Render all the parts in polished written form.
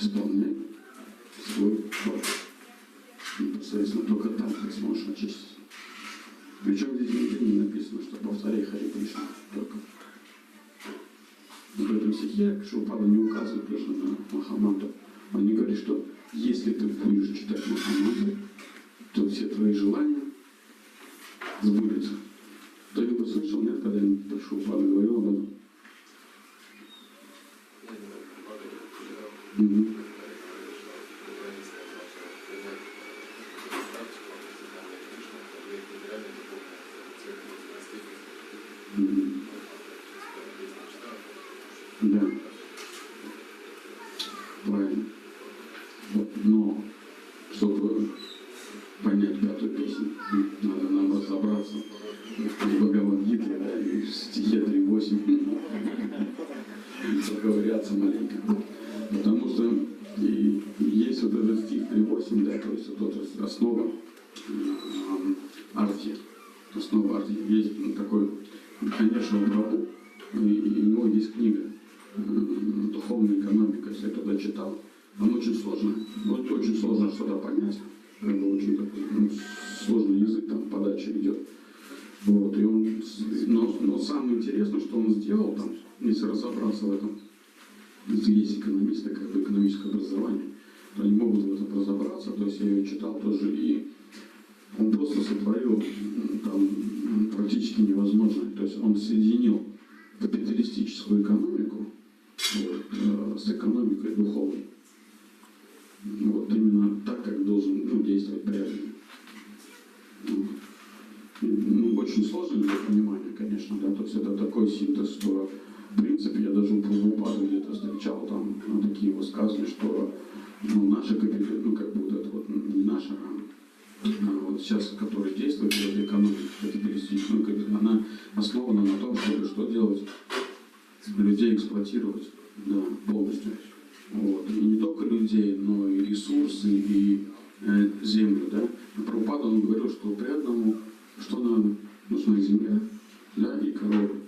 исполняй свой долг. Непосредственно только так ты сможешь очиститься. Причем здесь нигде не написано, что повторяй Харе Кришна только. В этом стихе Шрила не указывает даже на Махамантру. Он не говорит, что если ты будешь читать Махамантру, то все твои желания сбудутся. Кто-нибудь слышал, нет, когда-нибудь про Шрила говорил об этом? Да. Правильно. Но, чтобы понять пятую песню, надо нам разобраться в Бхагавад-гите, да, и в стихе 3.8 заковыряться маленько. Потому что и есть вот этот стих 3.8, да, то есть вот основа арти. Основа арти. Есть такой, конечно, Прабху, и у него есть книга «Духовная экономика», если я тогда читал. Она очень сложная. Вот очень сложно что-то понять. Как бы очень такой, сложный язык, там подача идет. Вот, и он, но самое интересное, что он сделал там, если разобраться в этом, если есть экономисты, как бы экономическое образование, то они могут в этом разобраться. То есть я ее читал тоже, и он просто сотворил там практически невозможное. То есть он соединил капиталистическую экономику вот, с экономикой духовной. Вот именно так, как должен действовать преданный. Очень сложно для понимания, конечно, да, то есть это такой синтез, что в принципе я даже у Прабхупады где-то встречал там такие высказывания, что наша капитализация, как бы вот это вот не наша, а вот сейчас, которая действует, эта экономика капиталистическая, она основана на том, чтобы что делать? Людей эксплуатировать, да, полностью. Вот. И не только людей, но и ресурсы, и землю, да. Прабхупада, он говорил, что преданному что надо? Нужна земля, да, и коровы.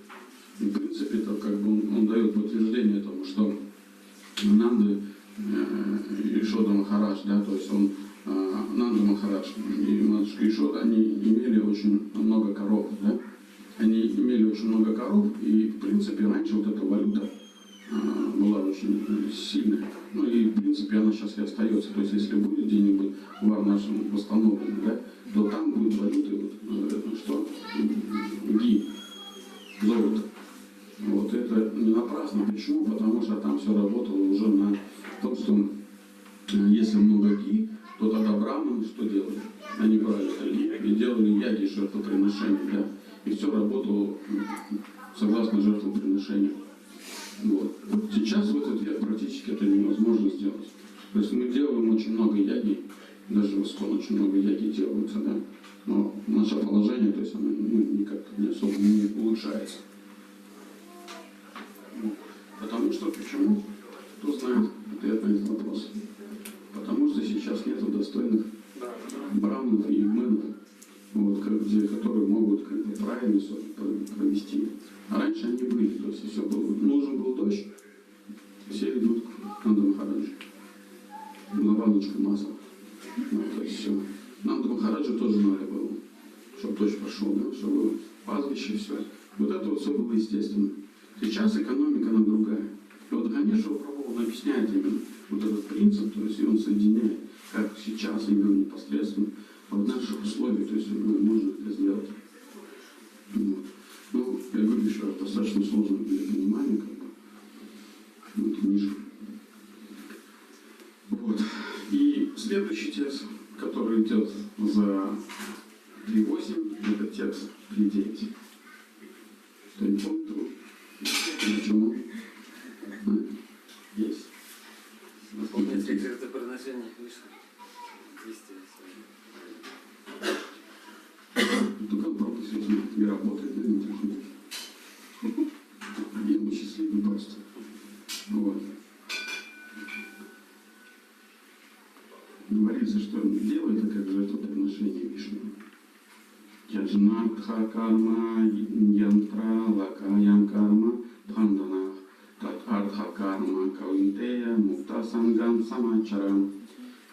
И в принципе, это как бы он дает подтверждение тому, что Нанда Ишода Махарадж, да, то есть он Нанда Махарадж и матушка Ишода, они имели очень много коров, да. Они имели очень много коров, и в принципе раньше вот эта валюта была очень сильная. Ну и в принципе она сейчас и остается. То есть если будет где-нибудь вар нашим восстановлен, да, то там будет валюта вот, что? Ги, золото. Вот это не напрасно. Почему? Потому что там все работало уже на том, что если много ги, то тогда браманы что делали? Они брали ги и делали яги, жертвоприношения, да. И все работало согласно жертвоприношению. Вот. Сейчас в этот век практически это невозможно сделать. То есть мы делаем очень много яги, даже в Искон очень много яги делаются, да. Но наше положение, то есть оно никак не особо не улучшается. Потому что, почему? Кто знает ответ на этот вопрос? Потому что сейчас нет достойных браманов и игменов, вот, которые могут как бы правильно все провести. А раньше они были, то есть все было. Нужен был дождь, все идут к Нанда Махараджу. На баночку масла. Вот, то есть все. Нанда Махараджу тоже надо было, чтобы дождь пошел, да, чтобы было пастбище, все. Вот это вот все было естественно. Сейчас экономика, она другая. И вот Ганеша Прабху, он объясняет именно вот этот принцип, то есть и он соединяет, как сейчас именно непосредственно в наших условиях, то есть можно это сделать. Вот. Ну, я говорю еще раз, достаточно сложно для понимания, как бы, вот, книжка. Вот. И следующий текст, который идет за 3.8, это текст 3.9. Что не помню, почему? Есть? Выполнять жертвоприношение Кришны. Только пропуск не работает, да, не должен быть. Один мы счастливый просто. Вот. Говорится, что делай это как жертвоприношение Вишну. Яджнатха карма янтра лакаям карма бханданах тат артха карма каунтея мукта Сангам Самачарам.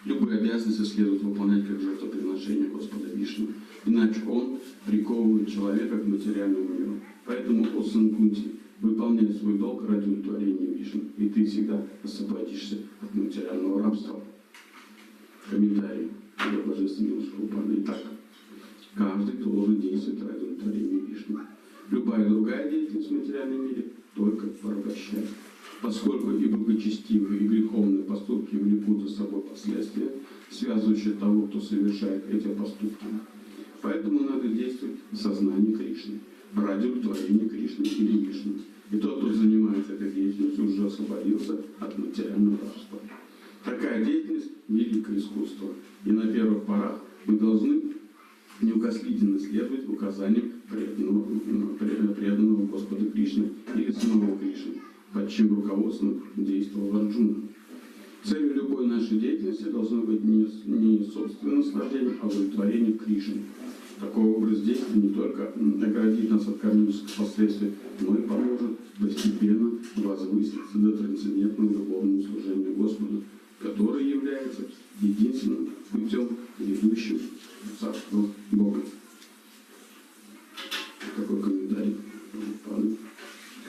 Любые обязанности следует выполнять как жертвоприношение Господа Вишну, иначе он приковывает человека к материальному миру. Поэтому, о сын Кунти, выполняй свой долг ради удовлетворения Вишну, и ты всегда освободишься от материального рабства. Комментарий для божественного Шрупана. Итак, каждый должен действовать ради удовлетворения Вишну. Любая другая деятельность в материальном мире только порабощает. Поскольку и благочестивые, и греховные поступки влекут за собой последствия, связывающие того, кто совершает эти поступки. Поэтому надо действовать в сознании Кришны, ради удовлетворения Кришны или Вишну. И тот, кто занимается этой деятельностью, уже освободился от материального рабства. Такая деятельность – великое искусство. И на первых порах мы должны неукослительно следовать указаниям преданного Господа Кришны или самого Кришны, под чьим руководством действовал Арджуна. Целью любой нашей деятельности должно быть не собственное наслаждение, а удовлетворение Кришны. Такой образ действия не только оградит нас от кармических последствий, но и поможет постепенно возвыситься до трансцендентного духовного служения Господу, который является единственным путем, ведущим в Царство Бога. Такой комментарий.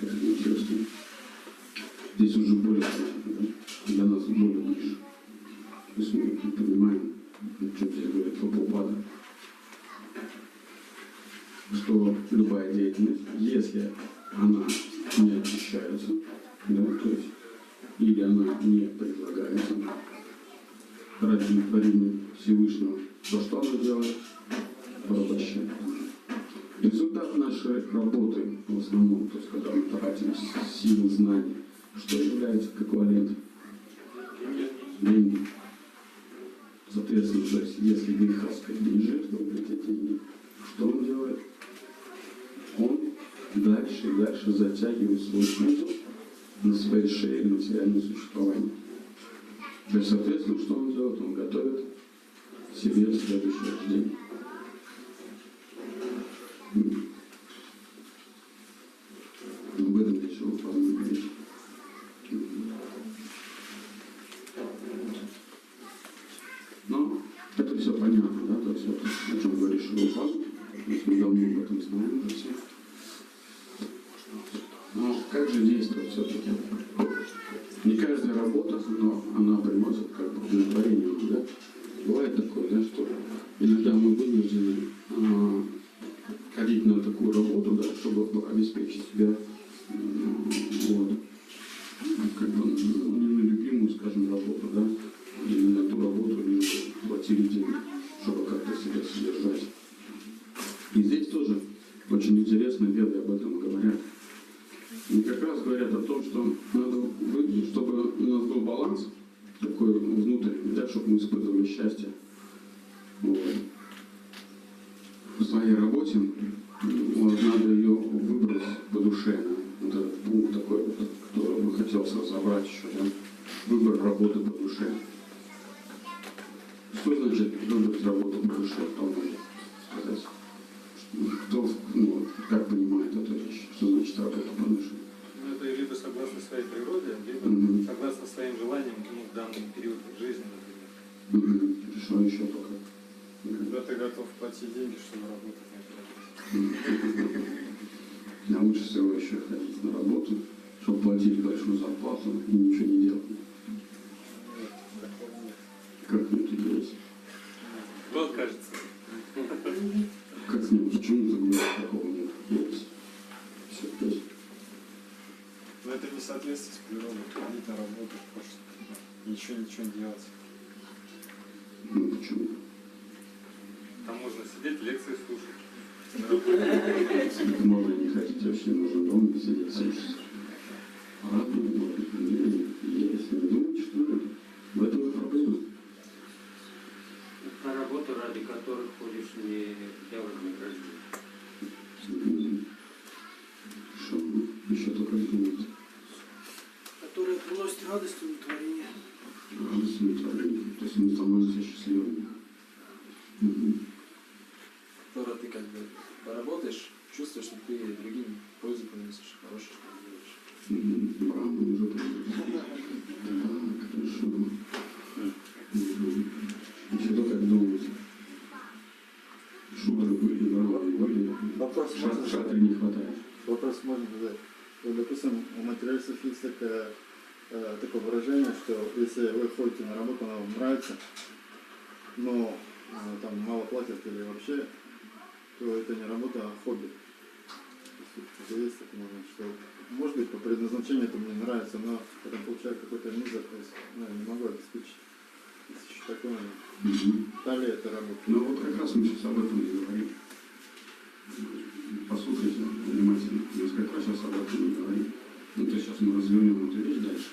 Интересно. Здесь уже более понятно, да? Для нас более ближе. То есть мы понимаем, что здесь говорит Прабхупада, что любая деятельность, если она не очищается, да, то есть или она не предлагается ради удовлетворения Всевышнего, то что она делает? Порабощает. Результат нашей работы в основном, то есть когда мы тратим силу знаний, что является эквивалентом? Деньги. Соответственно, то есть, если греховская не жертвует эти деньги, что он делает? Он дальше и дальше затягивает свой смысл на своей шее материальное существование. То есть, соответственно, что он делает? Он готовит себе следующее рождение. Об этом решил Павел говорить. Но это все понятно, да? То есть, вот, о чем говорит Шилупан, мы давно об этом знаем уже все. Но как же действовать все-таки? Не каждая работа, но она приносит как бы удовлетворение, да? Бывает такое, да, что иногда мы вынуждены ходить на такую работу, да, чтобы обеспечить себя, вот, как бы, не на любимую, скажем, работу, да, или на ту работу, лишь бы платили деньги, чтобы как-то себя содержать. И здесь тоже очень интересно, веды об этом говорят. И как раз говорят о том, что надо, чтобы у нас был баланс такой внутренний, да, чтобы мы испытывали счастье. Вот. В своей работе вот, надо ее выбрать по душе. Вот этот пункт такой, вот, который бы хотелось разобрать еще. Да? Выбор работы по душе. Что значит выбрать работу по душе? Кто может сказать? Кто, ну, как понимает эту вещь? Что значит работа по душе? Ну, это либо согласно своей природе, либо согласно своим желаниям в данный период жизни, например. Что еще пока? Когда ты готов платить деньги, чтобы работать, например. А лучше всего еще ходить на работу, чтобы платили большую зарплату и ничего не делать. Как мне это делать? Вот кажется. Как нет? Почему ты говоришь, такого нет? Есть. Все, то есть. Но это не соответствует с природой. Ходить на работу, просто ничего не делать. Ну почему? Там можно сидеть, лекции слушать. Можно не ходить, вообще нужно дома сидеть, слушать. Ладно, если не думать, что в этом и проблема. На работу, ради которых ходишь, не для вознаграждения. Что? Еще только думать. Которые приносят радость и удовлетворение. Радость и удовлетворение. То есть мы становимся счастливыми. Которая ты как бы поработаешь, чувствуешь, что ты другим пользу приносишь, хорошее что делаешь. Браво, уже понял. Так, хорошо. вопрос можно шатре не хватает. Вопрос можно задать. Вот, допустим, у материалистов есть такое выражение, что если вы ходите на работу, она вам нравится, но там мало платят или вообще, то это не работа, а хобби. То есть, это есть такой момент, что может быть по предназначению это мне нравится, но потом получаю какой-то мизер, то есть я не могу обеспечить. Есть еще такой момент. Та ли это работа? Ну вот как раз мы сейчас об этом и говорим. Послушайте внимательно. Мы как раз сейчас об этом и говорим. Ну то сейчас мы развернем эту вещь дальше.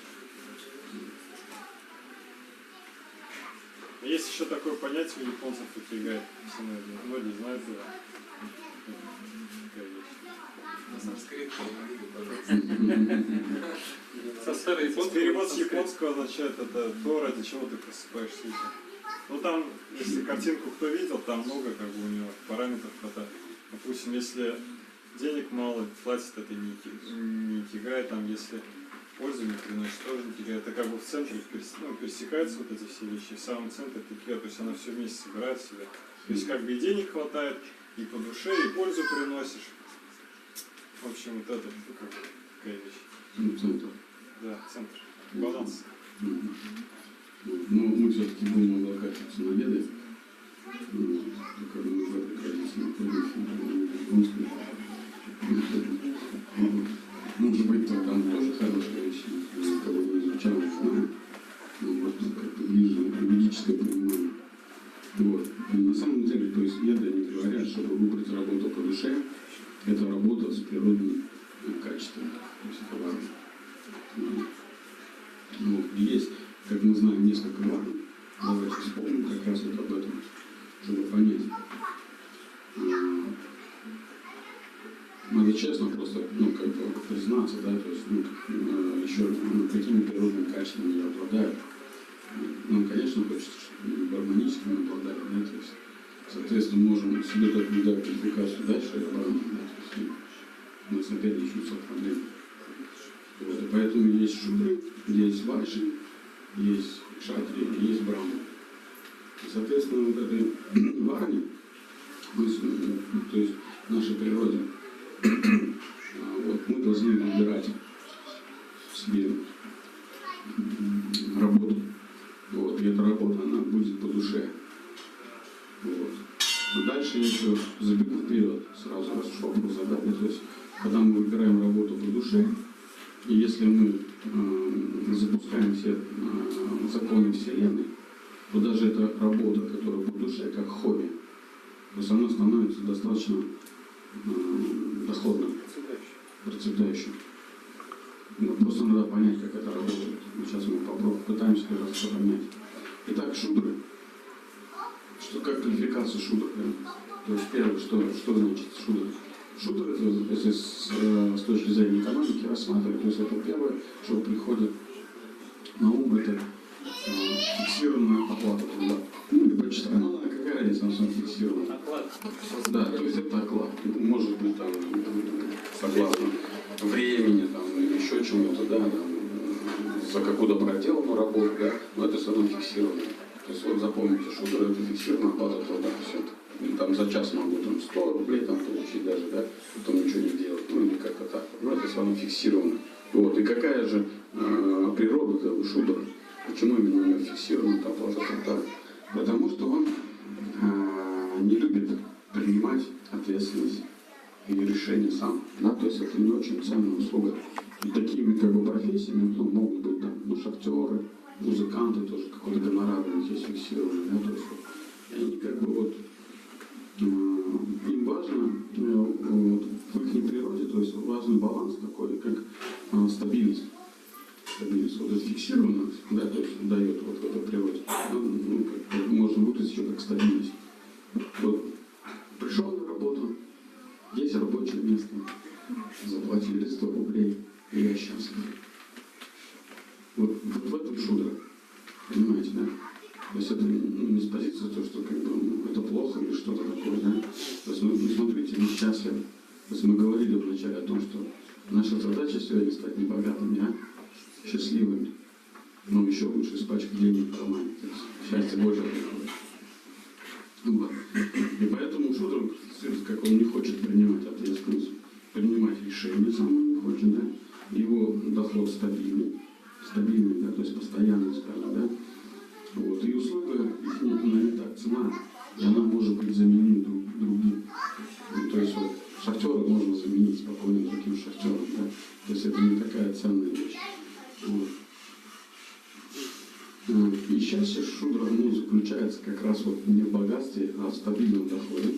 Есть еще такое понятие у японцев икигай. Все, наверное, многие знают его. Такая вещь. на санскрите, пожалуйста. Перевод с японского означает это то, ради чего ты просыпаешься утром. Ну там, если картинку кто видел, там много как бы у него параметров. Это, допустим, если денег мало, платит это не икигай, там если пользу не приносит, тоже не икигай. Это как бы в центре пересекаются вот эти все вещи, в самом центре это икигай, то есть она все вместе собирает в себя. То есть как бы и денег хватает, и по душе, и пользу приносишь. В общем, вот это такая вещь. Ну, центр. Да, центр. Баланс. Ну, мы все-таки будем облокачиваться на веды. Только мы в этой традиции находимся, японской. Может быть, там тоже хорошие вещи, кого не изучал, не знаю. Ну, вот как-то ближе юридическое понимание. Вот. И на самом деле, то есть веды не говорят, чтобы выбрать работу по душе, это работа с природным качеством. То есть это важно. Ну, есть, как мы знаем, несколько варн. Давайте вспомним как раз вот об этом, чтобы понять. Надо честно просто, как бы признаться, да, то есть, еще какими природными качествами я обладаю. Нам, конечно, хочется, чтобы гармоническими обладали, да, то есть, соответственно, можем себе дать квалификацию дальше, да, то есть, у нас опять начнутся проблемы. Вот, и поэтому есть шудры, есть вайши, есть кшатри, есть брамы. И, соответственно, вот этой варне, то есть в нашей природе, вот, мы должны выбирать себе работу. Вот, и эта работа, она будет по душе. Вот. Но дальше я еще забегу вперед, сразу раз уж вопрос задали. То есть, когда мы выбираем работу по душе, и если мы запускаем все законы Вселенной, то даже эта работа, которая по душе, как хобби, то есть она становится достаточно доходной, процветающей. Ну, просто надо понять, как это работает. Сейчас мы попытаемся все понять. Итак, шудры. Как квалификация шудра? Да? То есть первое, что значит шудра? Шудра, если с точки зрения экономики рассматривать, то есть это первое, что приходит на ум, это фиксированная оплата труда. Ну, либо читаем, какая разница, она фиксирована. Да, то есть это оклад. Может быть, там, согласно времени, там, или еще чему-то, да, там, за какую-то проделанную работу, да, но это все равно фиксировано. То есть вот запомните, шутер это фиксированная оплата труда, то есть это, там за час могу там 100 рублей там получить даже, да, потом ничего не делать, ну или как-то так, но это все равно фиксировано. Вот, и какая же природа у шутера? Почему именно у него фиксирована оплата труда? Потому что он не любит принимать ответственность и решение сам. Да? То есть это не очень ценная услуга. И такими как бы профессиями могут быть там, шахтеры, музыканты тоже, какой-то гонорар у них есть фиксированный. Да? То есть, и они как бы вот им важно вот, в их природе, то есть важный баланс такой, как стабильность. Стабильность. Вот это фиксированность, да, то есть дает вот в этой природе. Ну, как, можно выразить еще как стабильность. Вот пришел на работу, есть рабочее место, заплатили 100 рублей, и я счастлив. Вот в этом шудра, понимаете, да? То есть это не с позиции того, что как бы, это плохо или что-то такое, да? То есть, смотрите, мы счастливы. То есть мы говорили вначале о том, что наша задача сегодня стать не богатыми, а счастливыми. Но еще лучше с пачкой денег в кармане. То есть счастье больше приходит. Вот. И поэтому шудр, как он не хочет принимать ответственность. хочет, да, его доход стабильный, да, то есть постоянный, скажем, да, вот, и условия их не так цена, и она может быть заменима другим. Ну, то есть вот шахтера можно заменить спокойно другим шахтером, да, то есть это не такая ценная вещь. Вот. И счастье шудра заключается как раз вот не в богатстве, а в стабильном доходе,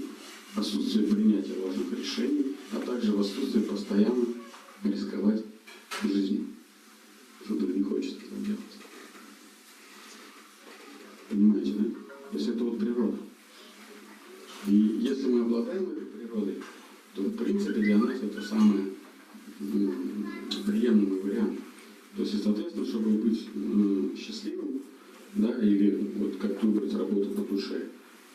отсутствие принятия важных решений, а также в отсутствии постоянно рисковать жизнью. Шудра не хочет этого делать. Понимаете, да? То есть это вот природа. И если мы обладаем этой природой, то в принципе для нас это самый приемлемый вариант. То есть, соответственно, чтобы быть счастливым, да, или вот как выбрать работу по душе.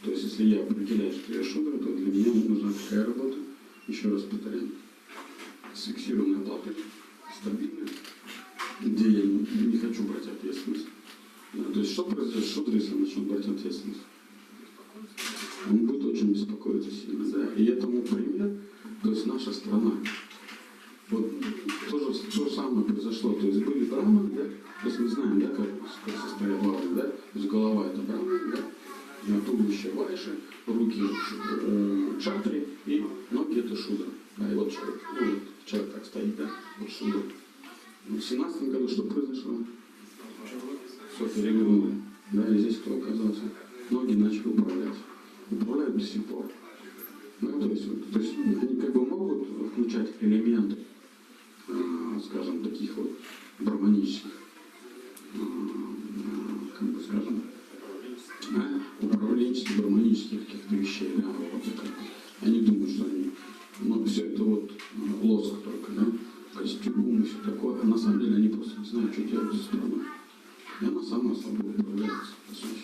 То есть, если я определяю, что я шудра, то для меня нужна такая работа, еще раз повторяю, с фиксированной оплатой, стабильная, где я не хочу брать ответственность. Да, то есть, что произойдет с шудрой, если он начнет брать ответственность? Он будет очень беспокоиться сильно, да. И этому пример, то есть наша страна. Вот то же самое произошло. То есть были браманы, да, то есть мы знаем, да, как состоят браманы, да, то есть голова это браман, да, туловище вайши, руки чатри и ноги это шудра. Да, и вот человек, человек так стоит, да, вот шудра. В 17 году что произошло? Все перевернули. Да, и здесь кто оказался? Ноги начали управлять. Управляют до сих пор. Ну, то есть они как бы могут включать элементы, скажем, таких вот браманических, как бы скажем, управленческих, браманических каких-то вещей. Да, вот это. Они думают, что они... Но все это вот лоск только, да, костюм и все такое. А на самом деле они просто не знают, что делать со страной. И она сама собой управляется, по сути.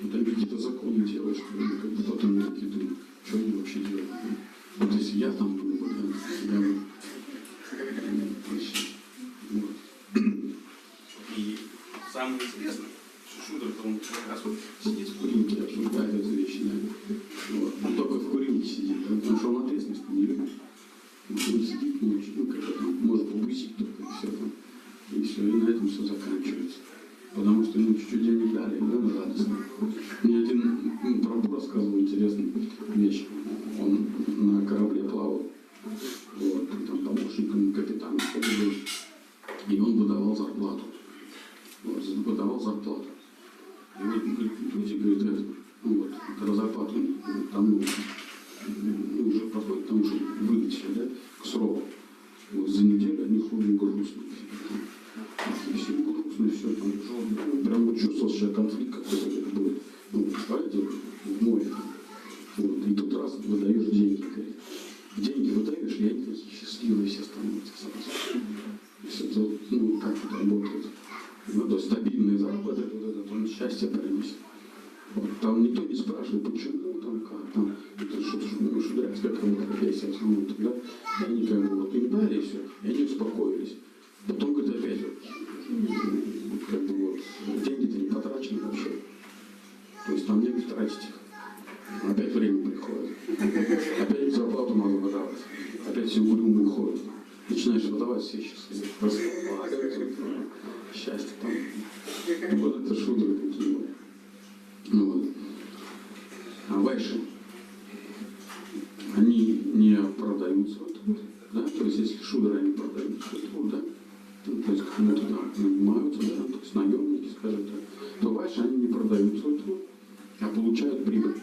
Вот они какие-то законы делают, что они как бы потом такие думают, что они вообще делают. Вот если я там был бы, да, я бы вообще. Вот. И самое интересное, что шудра-то он как раз вот сидит в курилке, обсуждает эту вещь, да. Вот. Он только в курилке сидит, да, потому что он ответственности не любит. Он сидит, как-то там, может побысить только, и все там. И все, и на этом все заканчивается. Потому что ему чуть-чуть денег дали, и он радостный. Мне один прабу рассказывал интересную вещь. Он на корабле плавал, вот, там помощником капитана был, и он выдавал зарплату. Вот, выдавал зарплату. И вот люди говорят, это, вот, когда зарплату там уже подходит, потому что выдать все, да, к сроку. Вот, за неделю они ходят грустные. Все грустные, все там жжёно. Прям вот чувствовал, что конфликт какой-то будет. Ну, представляете, в море. Вот, и тут раз выдаешь деньги, говорит. Деньги выдаешь, и они такие счастливые все становятся сразу. То есть это вот, ну, так вот работает. Ну, то есть стабильный заработок, вот этот, он счастье приносит. Вот, там никто не спрашивает, почему, там, как, там, это шудрянская профессия в основном, да, и они как бы вот им дали все, и они успокоились. Потом, говорит, опять вот, как бы вот, деньги-то не потрачены вообще. То есть там негде тратить их. Опять время приходит. Опять зарплату надо выдавать. Опять все угрюмые ходят. Начинаешь выдавать, все счастливые. Расслабляются, счастье там. Вот это шудры такие вот. Ну вот. А вайши, они не продают свой труд, да, то есть если шудры, они продают свой труд, да, то есть кому-то да, нанимаются, да, то есть наемники, скажем так, то вайши, они не продают свой труд, а получают прибыль.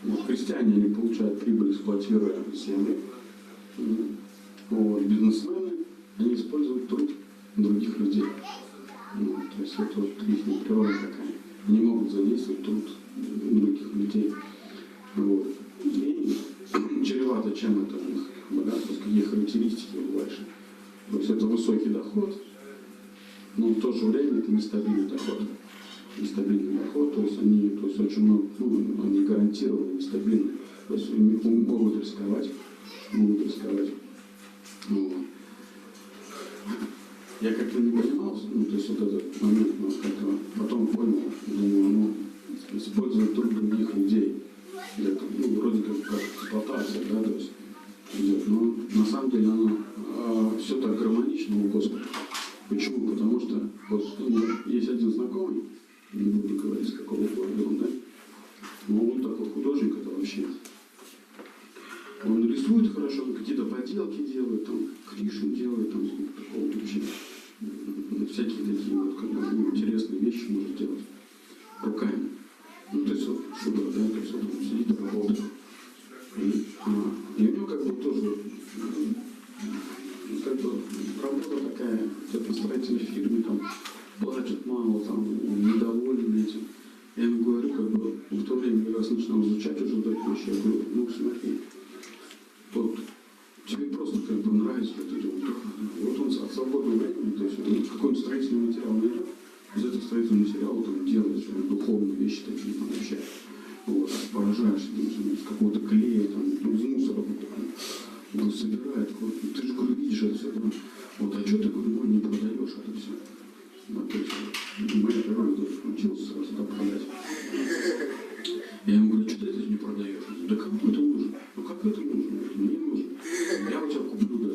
Вот, крестьяне, они получают прибыль, эксплуатируя землю. Вот, бизнесмены, они используют труд других людей. Вот, то есть это вот их природа такая. Они могут задействовать труд других людей. Вот. И чревато чем это у них богатство, какие характеристики у вайши. То есть это высокий доход, но в то же время это нестабильный доход. Нестабильный доход, то есть они, то есть очень много, ну, они гарантированно нестабильны. То есть они могут рисковать. Вот. Я как-то не понимал, ну, то есть вот этот момент, но как-то потом понял, думаю, ну, используют труд других людей. Ну, вроде как эксплуатация, да, то есть идет. Но на самом деле оно Почему? Потому что вот у меня есть один знакомый, не буду говорить, с какого города он, да? Но он такой художник, это вообще. Он рисует хорошо, он какие-то поделки делает, там, Кришну делает, там, такого вообще. Всякие такие вот, как бы, интересные вещи может делать руками. Ну, то есть, вот, шубра, да, то есть, вот, он сидит и работает. И у него, как бы, тоже, как бы, работа такая, где-то в строительной фирме, там, платят мало, там, он недоволен этим. Я ему говорю, как бы, в то время, когда я начинал изучать уже такие вещи, я говорю, ну, смотри, вот, тебе просто, как бы, нравится это дело. Вот он от свободного времени, то есть, он какой-нибудь строительный материал найдет, из этого строительного материала там делает духовные вещи такие, там, вообще, вот, поражаешься, там, из какого-то клея, там, из мусора, он собирает, вот, ты же, говорю, видишь это все, да? Вот, а что ты, говорю, не продаешь это все? Да, то есть, моя природа тоже включилась сразу, да, продать. Я ему говорю, что ты это не продаешь? Да кому это нужно? Ну как это нужно? Мне не нужно. Я у тебя куплю, да.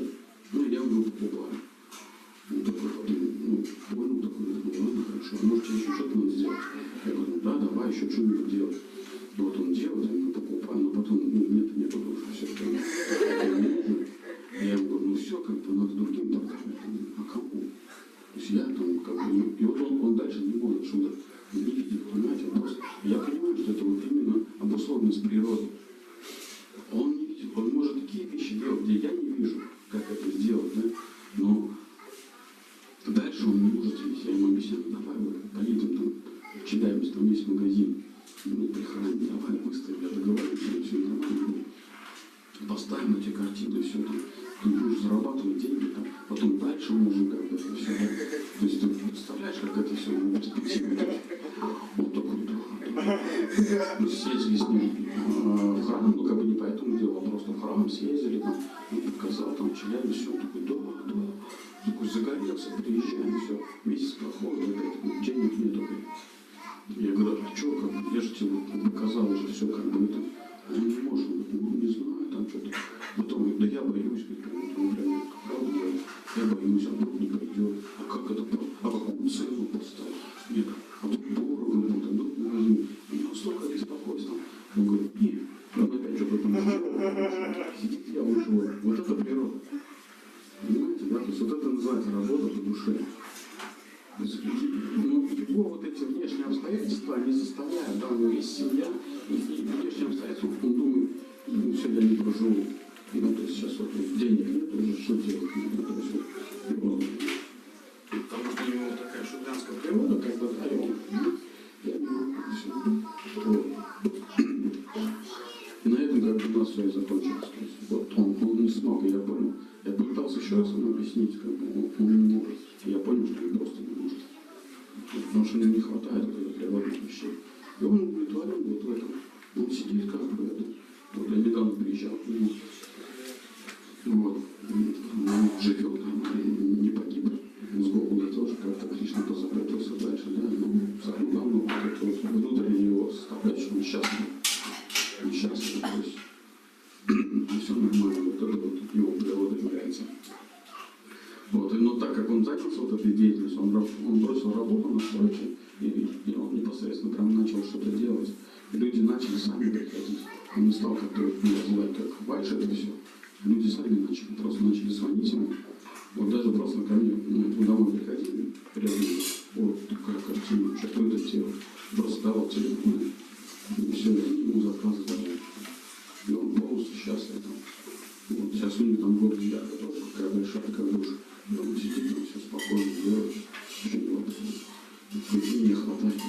Ну, я у него покупаю. Ну, такой, ну, понял, такой, ну, ладно, хорошо. А может, тебе еще что-то надо сделать? Я говорю, ну, да, давай еще что-нибудь делать. Вот он делает, я ему покупаю, но потом, ну, нет, нет, потому что все это не нужно. Я ему говорю, ну, все, как бы, надо другим продавать. А кому? То есть я там, как бы, и вот он дальше не может что-то не видит, понимаете, просто. Я понимаю, что это вот именно обусловленность природы. Он не видит, он может такие вещи делать, где я не вижу, как это сделать, да, но дальше он не может видеть. Я ему объясняю, давай, поедем там, читаемся, там есть магазин, ну, при храме, давай быстро, я договорюсь, все нормально. Поставим эти картины, все там, ты будешь зарабатывать деньги, там, потом дальше можно как бы это все. Да? То есть ты представляешь, как это все в перспективе. Вот такой, да. Мы съездили с ним в храм, ну как бы не по этому делу, а просто в храм съездили, там, он показал, там, чаяли, все, он такой, да. Такой загорелся, приезжаем, все, месяц проходит, опять денег нет, опять. Я говорю, а что, как бы, я же тебе показал уже все, как бы это. Он не может, ну, не знаю, там что-то. Потом говорит, да я боюсь, говорит, он прям правда говорит, я боюсь, а вдруг не пойдет. А как это правда? А какую цену поставить? Нет, а тут дорого будет, а тут магазин. У него столько беспокойства. Он говорит, нет, он опять же потом сидит, я ушел. Вот это природа. Понимаете, да? То есть вот это называется работа по душе. То есть, ну, его вот эти внешние обстоятельства не заставляют, да, но есть семья, и внешние обстоятельства, он думает, ну, все, я не проживу. Ну, то есть сейчас вот денег нет, уже что делать? Ну, то есть, вот, потому что у него такая шудрянская природа, как бы, да, и он, я не могу, все. Вот. И на этом как бы у нас все и закончилось. То есть, вот он не смог, и я понял. Я пытался еще раз ему объяснить, как бы, он не может. И я понял, что он просто не может. Потому что ему не хватает вот этих природных вещей. И он удовлетворен вот в этом. Он сидит как бы, это. Вот я недавно приезжал к нему. Вот. Он живет, не погиб. С голода тоже как-то Кришна позаботился дальше, да. Но самое главное, вот это вот внутренняя его составляющая, он счастлив. Он счастлив, то есть все нормально, вот это вот его природа является. Вот, но так как он занялся вот этой деятельностью, он бросил работу на стройке, и он непосредственно прям начал что-то делать. И люди начали сами приходить. Он не стал как-то называть, как Вайша это все. Люди сами начали звонить ему. Вот даже просто ко мне, ну, домой приходили, приходили, вот такая картина, что это делать. Просто давал телефон, и все, ему заказы давали. И он полностью счастлив там. Вот, сейчас у него там город Ярко тоже, такая большая, как душа. Он сидит там, все спокойно делает, живет. Людей не хватает.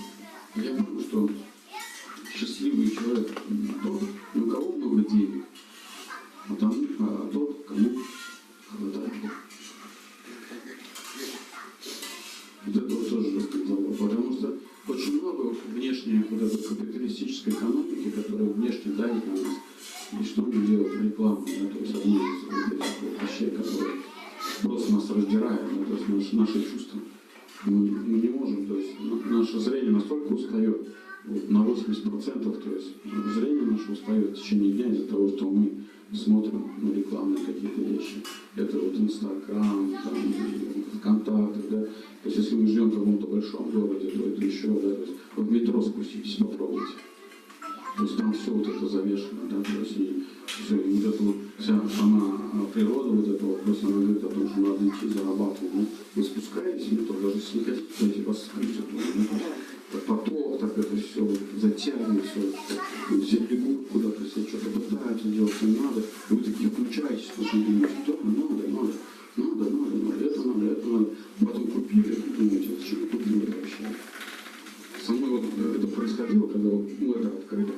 Я понял, что счастливый человек тот, у кого много денег, а тот, кому хватает. Вот это вот тоже рассказал, потому что очень много внешней вот этой капиталистической экономики, которая внешне давит на нас. И что мы делаем рекламу, да, то есть одни из вот этих вот вещей, которые просто нас раздирают, да, то есть наши чувства. Мы не можем, то есть наше зрение настолько устает, вот, на 80%, то есть зрение наше устает в течение дня из-за того, что мы смотрим рекламные какие-то вещи. Это вот Инстаграм, там, контакты, да. То есть если мы живем в каком-то большом городе, то это еще, да, то есть в метро спуститесь, попробуйте. То есть там все вот это завешено, да, то есть и все, и вот эта вот вся сама природа вот этого вопроса, она говорит о том, что надо идти зарабатывать. Ну, вы спускаетесь, ну, то даже если не хотите, то есть вас спустят, ну, поток, так это все вот затягивает, все бегут куда-то, все что-то пытаются делать, все надо, и вы такие включаетесь, потому что думаете, да, надо, это надо, потом купили, думаете, зачем вы купили вообще? Со мной вот это происходило, когда вот мы это открыли.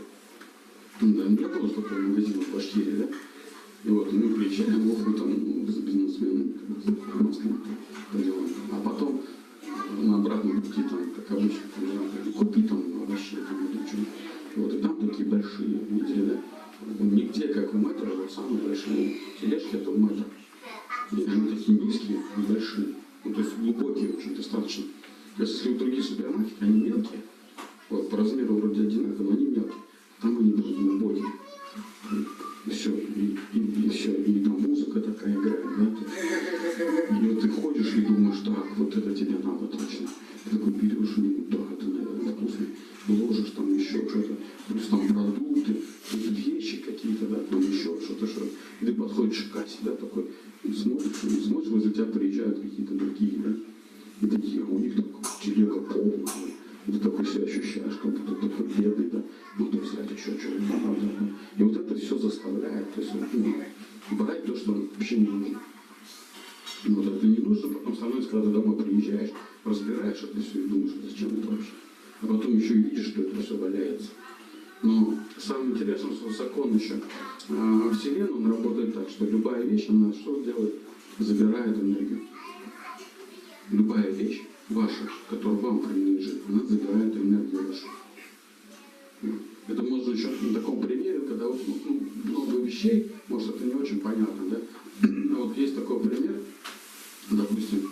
Да, не было такого магазина в Башкирии, да? И вот мы приезжаем, вот мы там с бизнесменами, в Москве, по делам. А потом на обратном пути, там, как обычно, купи там овощи, там, или что. Вот, и там такие большие, видели, да? Нигде, как в метро, вот самые большие тележки, это в метро. И они такие низкие и большие. Ну, то есть глубокие очень достаточно. То есть, если у других супермаркетов, они мелкие, вот, по размеру вроде одинаковые, но они мелкие. Там они были глубокие. И все, и все, и там музыка такая играет, да? И вот ты ходишь и думаешь, так, вот это тебе надо точно. Ты такой берешь, и да, это, наверное, вкусно. Ложишь там еще что-то, плюс там продукты, вещи какие-то, да, там еще что-то, что. И ты подходишь к кассе, да, такой, и смотришь, возле тебя приезжают какие-то другие, да? И такие, у них такой телега полная. И ты такой себя ощущаешь, как будто такой бедный, да, надо взять еще что-то, да. И вот это все заставляет, то есть, ну, брать то, что вообще не нужно. И вот это не нужно, потом становится, когда ты домой приезжаешь, разбираешь это все и думаешь, зачем это вообще. А потом еще и видишь, что это все валяется. Но самое интересное, что закон еще Вселенной, он работает так, что любая вещь, она что делает? Забирает энергию. Любая вещь ваша, которая вам принадлежит, она забирает энергию вашу. Это можно еще на таком примере, когда вот, ну, много вещей, может это не очень понятно, да? Но вот есть такой пример, допустим,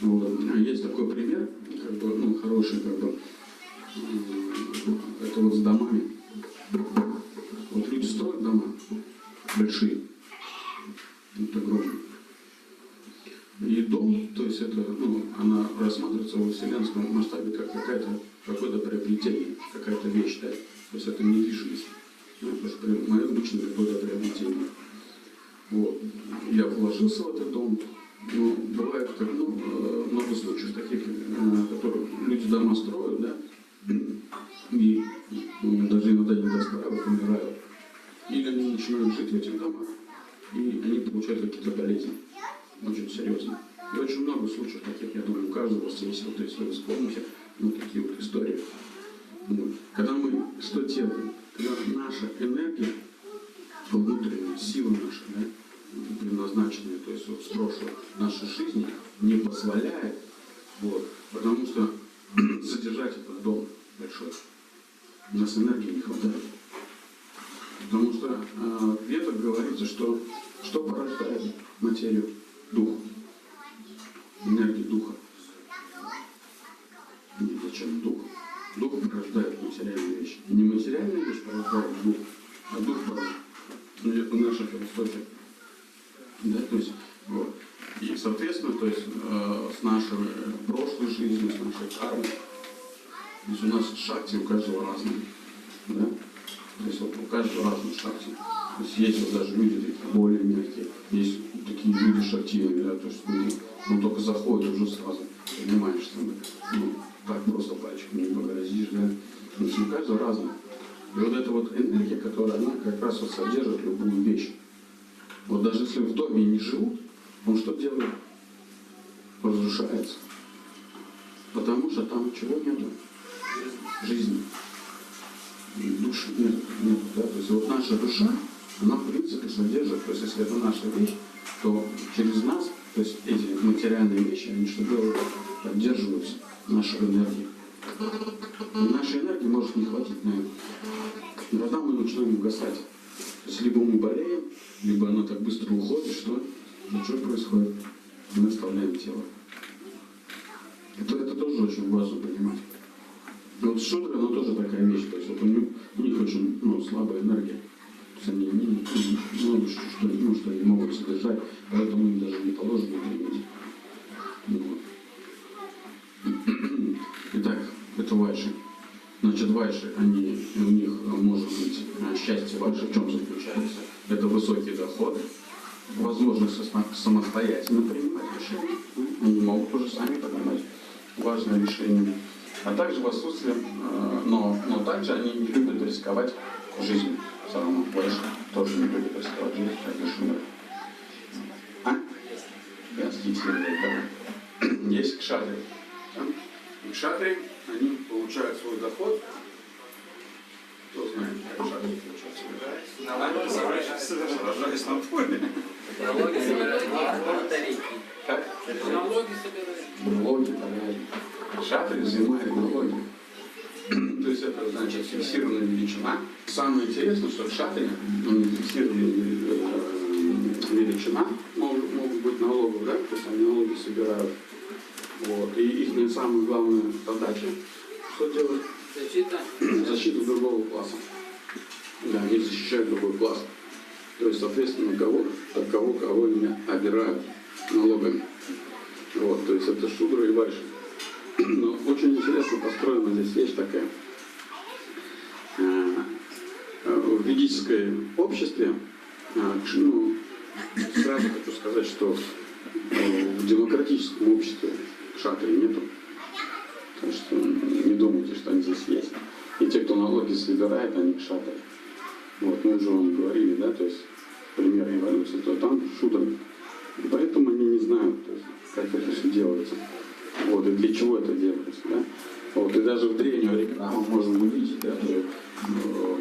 вот, есть такой пример, как бы, ну, хороший, как бы, это вот с домами. Вот люди строят дома большие, вот огромные. И дом, то есть это, ну, она рассматривается во вселенском масштабе как какое-то приобретение, какая-то вещь, да? То есть это недвижимость. Ну, то есть мое личное какое-то приобретение. Вот. Я вложился в этот дом. Ну, бывает, как, ну, много случаев таких, которые люди дома строят, да, и даже иногда не достраивают, умирают. Или они начинают жить в этих домах, и они получают какие-то болезни, очень серьезные. И очень много случаев таких, я думаю, у каждого есть, вот, если вы вспомните, ну, такие вот истории. Вот. Когда мы что делаем? Когда наша энергия, внутренняя сила наша, да, предназначенная, то есть вот с прошлой нашей жизни, не позволяет, вот, потому что содержать этот дом большой, у нас энергии не хватает. Потому что где-то говорится, что порождает материю? Дух. Энергия духа. Нет, зачем дух? Дух порождает материальные вещи. Не материальная вещь порождает дух, а дух порождает. Это наша философия. Да, то есть, вот. И, соответственно, то есть, с нашей прошлой жизнью, с нашей кармой, то есть у нас шакти у каждого разные. Да? То есть вот у каждого разные шакти. То есть вот даже люди такие более мягкие, есть такие люди шактивные, да, то есть люди, ну, только заходят уже сразу, понимаешь, там, ну, так просто пальчиком не погрозишь, да. То есть у каждого разное. И вот эта вот энергия, которая, она как раз вот содержит любую вещь. Вот даже если в доме не живут, он что делает? Разрушается. Потому что там чего нету? Жизни. Души нет, да? То есть вот наша душа, она в принципе содержит, то есть если это наша вещь, то через нас, то есть эти материальные вещи, они что делают? Поддерживают нашу энергию. И нашей энергии может не хватить на это. И тогда мы начинаем угасать. То есть либо мы болеем, либо оно так быстро уходит, что ничего происходит. Мы оставляем тело. Это тоже очень важно понимать. И вот шудры, оно тоже такая вещь. То есть вот у них очень, ну, слабая энергия. есть они много что не могут содержать, поэтому им даже не положено употребить. Вот. Итак, это вайши. Значит, вайши, у них может быть счастье вайши в чем заключается? Это высокий доход, возможность самостоятельно принимать решения. Они могут уже сами принимать важные решения. А также в отсутствии, но также они не любят рисковать жизнью. Все равно вайши тоже не любят рисковать жизнью, как и шумеры. Есть кшатры. И кшатры, они получают свой доход. Кто знает, как кшатры получают свой доход? Сражаясь на поле. Налоги собирают, батарейки. Как? Налоги собирают. Налоги, кшатры взимают налоги. То есть это значит фиксированная величина. Самое интересное, что кшатры, фиксированная величина, могут быть налогов, да? То есть они налоги собирают. Вот. И их самая главная задача, что делать? Защита другого класса. Да, они защищают другой класс. То есть, соответственно, кого они обирают налогами. Вот, то есть это шудра и вайши. Но очень интересно построена здесь вещь такая. В ведическом обществе, сразу хочу сказать, что в демократическом обществе кшатры нету. Так что не думайте, что они здесь есть. И те, кто налоги собирает, они кшатры. Вот, мы уже вам говорили, да, то есть пример эволюции, то там шудры. И поэтому они не знают, то есть, как это все делается. Вот, и для чего это делается, да. Вот, и даже в древние времена мы можем увидеть, да,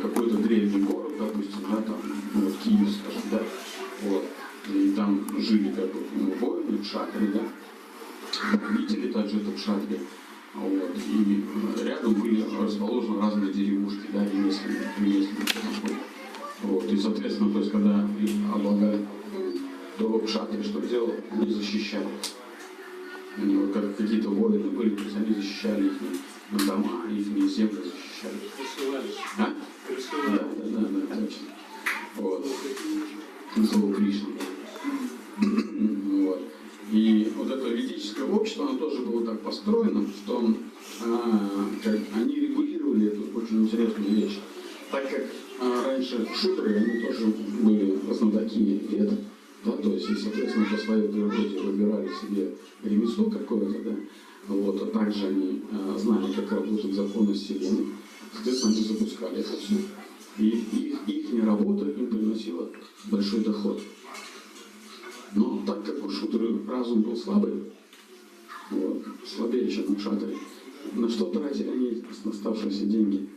какой-то древний город, допустим, да, там, вот, Киев, скажем, да, вот, и там жили как бы воины, кшатры, да, правители также это кшатры. Вот, и рядом были расположены разные деревушки, да, ремесленные. Вот, и, соответственно, то есть, когда их облагали, то кшатры что делал? Они защищали. Как какие-то воины были, то есть они защищали их дома, их земли защищали. А? Да, точно. Вот. Слово Кришна. Вот. И вот это ведическое общество, оно тоже было так построено, что они регулировали эту очень интересную вещь. Так как раньше шудры, они тоже были знатоки вед, да, то есть, и, соответственно, по своей природе выбирали себе ремесло какое-то, да, вот, а также они знали, как работают законы Вселенной, соответственно, они запускали это все. И их работа им приносила большой доход. Но так как у шудры разум был слабый, вот, слабее, чем у кшатры, на что тратили они оставшиеся деньги?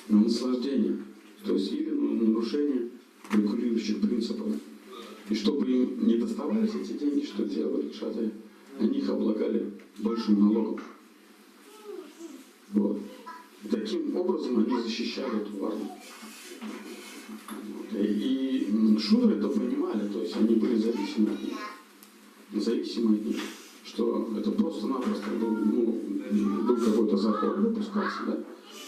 На наслаждение. То есть или на нарушение регулирующих принципов. И чтобы им не доставались эти деньги, что делали кшатры? Они их облагали большим налогом. Вот. И таким образом они защищали эту варну. И шудры это понимали, то есть они были зависимы от них. Зависимы от них. Что это просто-напросто был какой-то закон выпускался, да?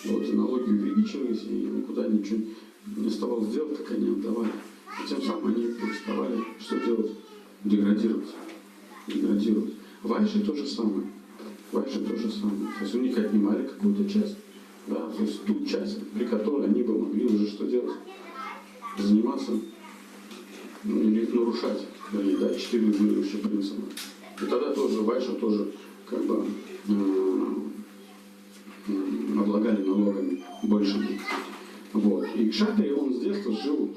Вот, и налоги увеличивались, и никуда ничего не оставалось делать, как они отдавали. И тем самым они переставали, что делать? Деградировать. Вайши то же самое. То есть у них отнимали какую-то часть, да, то есть ту часть, при которой они бы могли уже что делать? Заниматься или нарушать, да, 4 регулирующих принципа. И тогда тоже вайши тоже как бы облагали налогами больше. Вот. И кшатри, он с детства жил,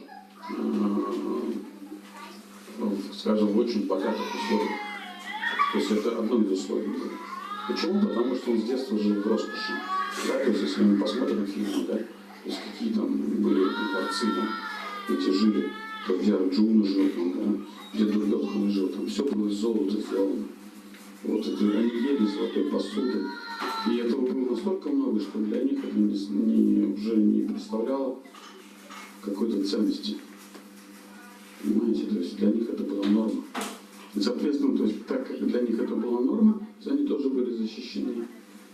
скажем, в очень богатых условиях. То есть это одно из условий. Почему? Потому что он с детства жил в роскоши. Да? То есть если мы посмотрим фильмы, да? То есть какие там были дворцы, да? Где жили, то где Арджуна жил, там, да? Где Дурьодхана жил, там все было из золота сделано. Вот, это, они ели золотой посуды. И этого было настолько много, что для них это уже не представляло какой-то ценности. Понимаете? То есть для них это была норма. И, соответственно, то есть, так как для них это была норма, они тоже были защищены.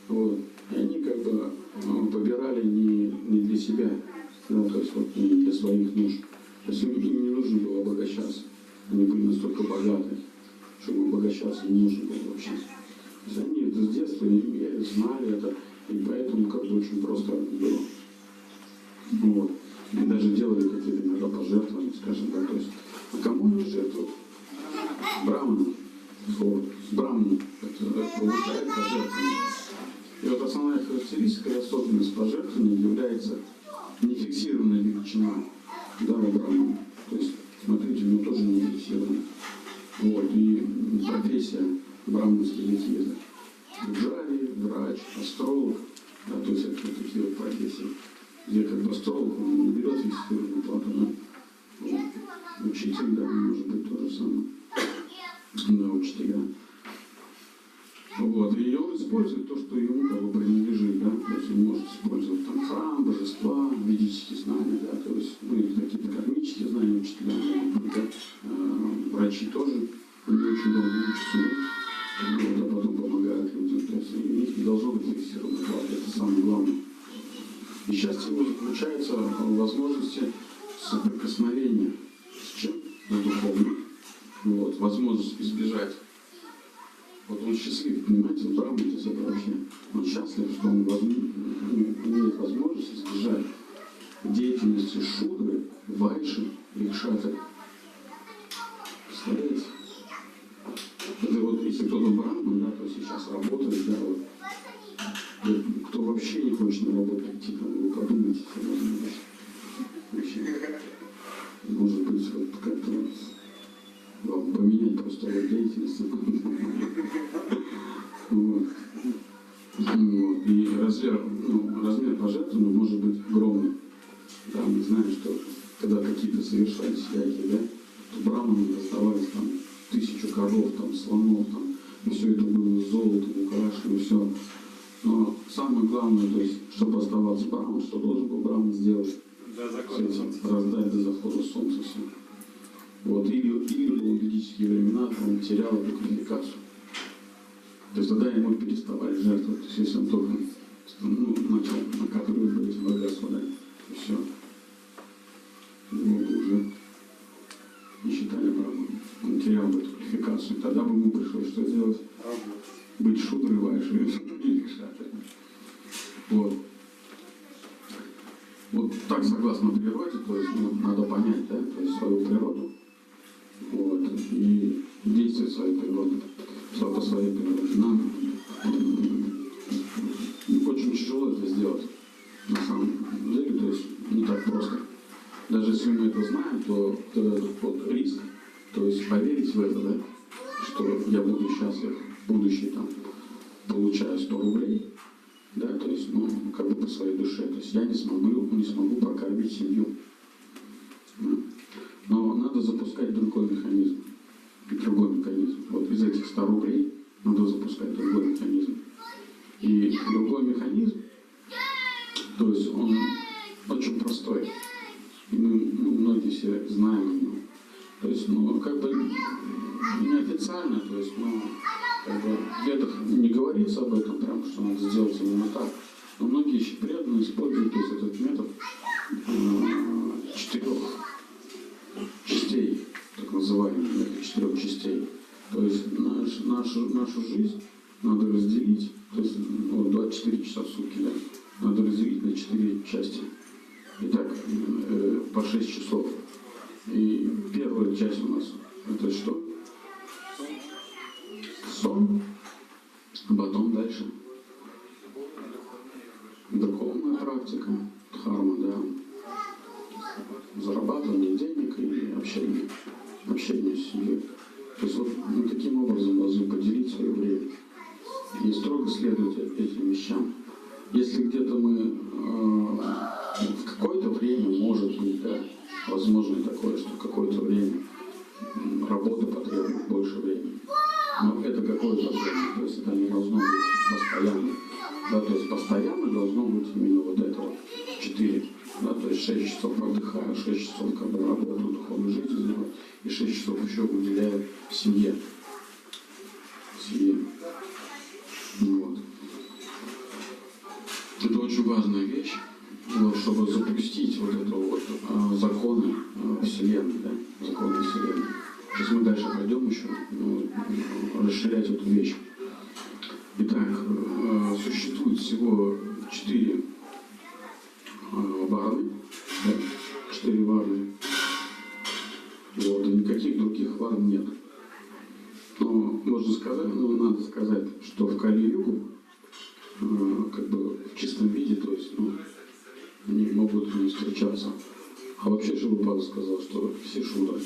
Вот. И они как бы выбирали не для себя да, то есть вот и для своих нужд. То есть им не нужно было обогащаться. Они были настолько богаты, что им обогащаться не нужно было вообще. То есть они это с детства знали это, и поэтому как бы очень просто было. Вот. И даже делали какие-то иногда пожертвования, скажем, да, то есть, а кому они жертвуют? Браману. Вот. Браману это получает пожертвование. И вот основная характеристика и особенность пожертвования является нефиксированная величина, да, у Брамана. То есть, смотрите, у него тоже не фиксировано. Вот. И профессия браманских детей это пуджари, врач, астролог, да, то есть это такие вот профессии, где как бы астролог, он не берет фиксированную плату, да. Вот. Учитель, да, может быть то же самое. Да, учителя. Вот. И он использует то, что ему как бы принадлежит, да, то есть он может использовать там храм, божества, ведические знания, да, то есть, ну, и какие-то кармические знания учителя, да, врачи тоже, они очень долго учатся, да, вот, а потом помогают людям, то есть у них не должно быть фиксированной платы, это самое главное. И счастье его заключается в возможности соприкосновения с чем? С духовным. Вот, возможность избежать. Вот он счастлив, понимаете, Брахма это вообще. Он счастлив, что он имеет возможность избежать деятельности шудры, вайши и кшатры. Представляете? Это вот, если кто-то Брахман, да, то сейчас работает, да, вот, кто вообще не хочет на работу идти, там, вы подумайте, вообще. Может быть, вот как-то вам поменять просто вот деятельность. Вот. Вот. И размер пожертвования может быть огромный. Да, мы знаем, что когда какие-то совершались яги, да, то браманам доставались там 1000 коров, там, слонов, там, и все это было золотом, украшено, все. Но самое главное, то есть, чтобы оставаться браманом, что должен был браман сделать? Да, закон солнца. Раздать до захода солнца все. Вот, или в ведические времена он терял эту квалификацию. То есть тогда ему переставали жертвовать. То есть если он только начал накапливать бы эти богатства, да, и все. Его бы уже не считали браманом. Он терял бы эту квалификацию. Тогда бы ему пришлось что делать? Быть шудрой, вайшей или кшатрой. Вот. Вот так согласно природе, то есть надо понять, да, то есть свою природу. Вот, и действовать своей природой, по своей природе. Нам очень тяжело это сделать, на самом деле, то есть не так просто. Даже если мы это знаем, то вот риск, то есть поверить в это, да, что я буду счастлив, в будущее там получаю 100 рублей, да, то есть, ну, как бы по своей душе, то есть я не смогу прокормить семью. Но надо запускать другой механизм. Вот из этих 100 рублей надо запускать другой механизм. И другой механизм, то есть он очень простой. И мы многие все знаем о нем. То есть, ну, как бы неофициально, то есть, ну, как бы в ведах не говорится об этом, прям, что надо сделать именно так. Но многие еще преданно используют, то есть, этот метод 4 частей, так называемых, 4 частей. То есть нашу жизнь надо разделить, то есть ну, 24 часа в сутки, да, надо разделить на 4 части. Итак, по 6 часов. И первая часть у нас это что? Сон, а потом дальше духовная практика, дхарма, да, зарабатывание денег и общение с семьей. То есть вот мы таким образом должны поделить свое время и строго следовать этим вещам. Если где-то мы в какое-то время, может быть, да, возможно и такое, что какое-то время работа потребует больше времени. Но это какое-то время, то есть это не должно быть постоянно. Да, то есть постоянно должно быть именно вот это вот 4. Да, то есть 6 часов отдыхаю, 6 часов как бы работаю, духовной жизнью занимаюсь, и 6 часов еще уделяю семье. Вот. Это очень важная вещь. вот, чтобы запустить вот это вот законы Вселенной, да, законы Вселенной. Сейчас мы дальше пойдем еще расширять эту вещь. Итак, существует всего 4 варны, да, 4 варны. Вот, и никаких других варн нет. Но можно сказать, надо сказать, что в Кали-югу, как бы в чистом виде, то есть, они могут не встречаться. А вообще Шилупада сказал, что все шудры.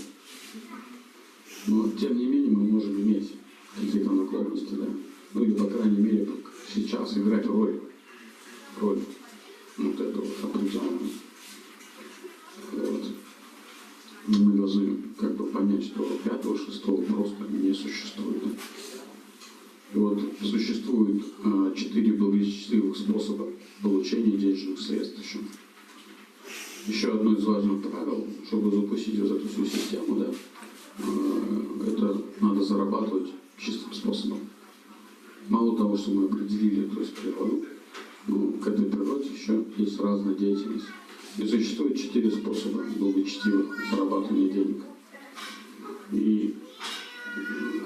Но тем не менее мы можем иметь какие-то наклонности, да. Ну или, по крайней мере, сейчас играть роль вот этого вот определенного. Вот. И мы должны как бы понять, что 5-го, 6-го просто не существует. И вот существует 4 благочестивых способа получения денежных средств еще. Еще одно из важных правил, чтобы запустить вот эту всю систему, да, это надо зарабатывать чистым способом. Мало того, что мы определили, то есть природу, к этой природе еще есть разная деятельность. И существует 4 способа благочестивых зарабатывания денег. И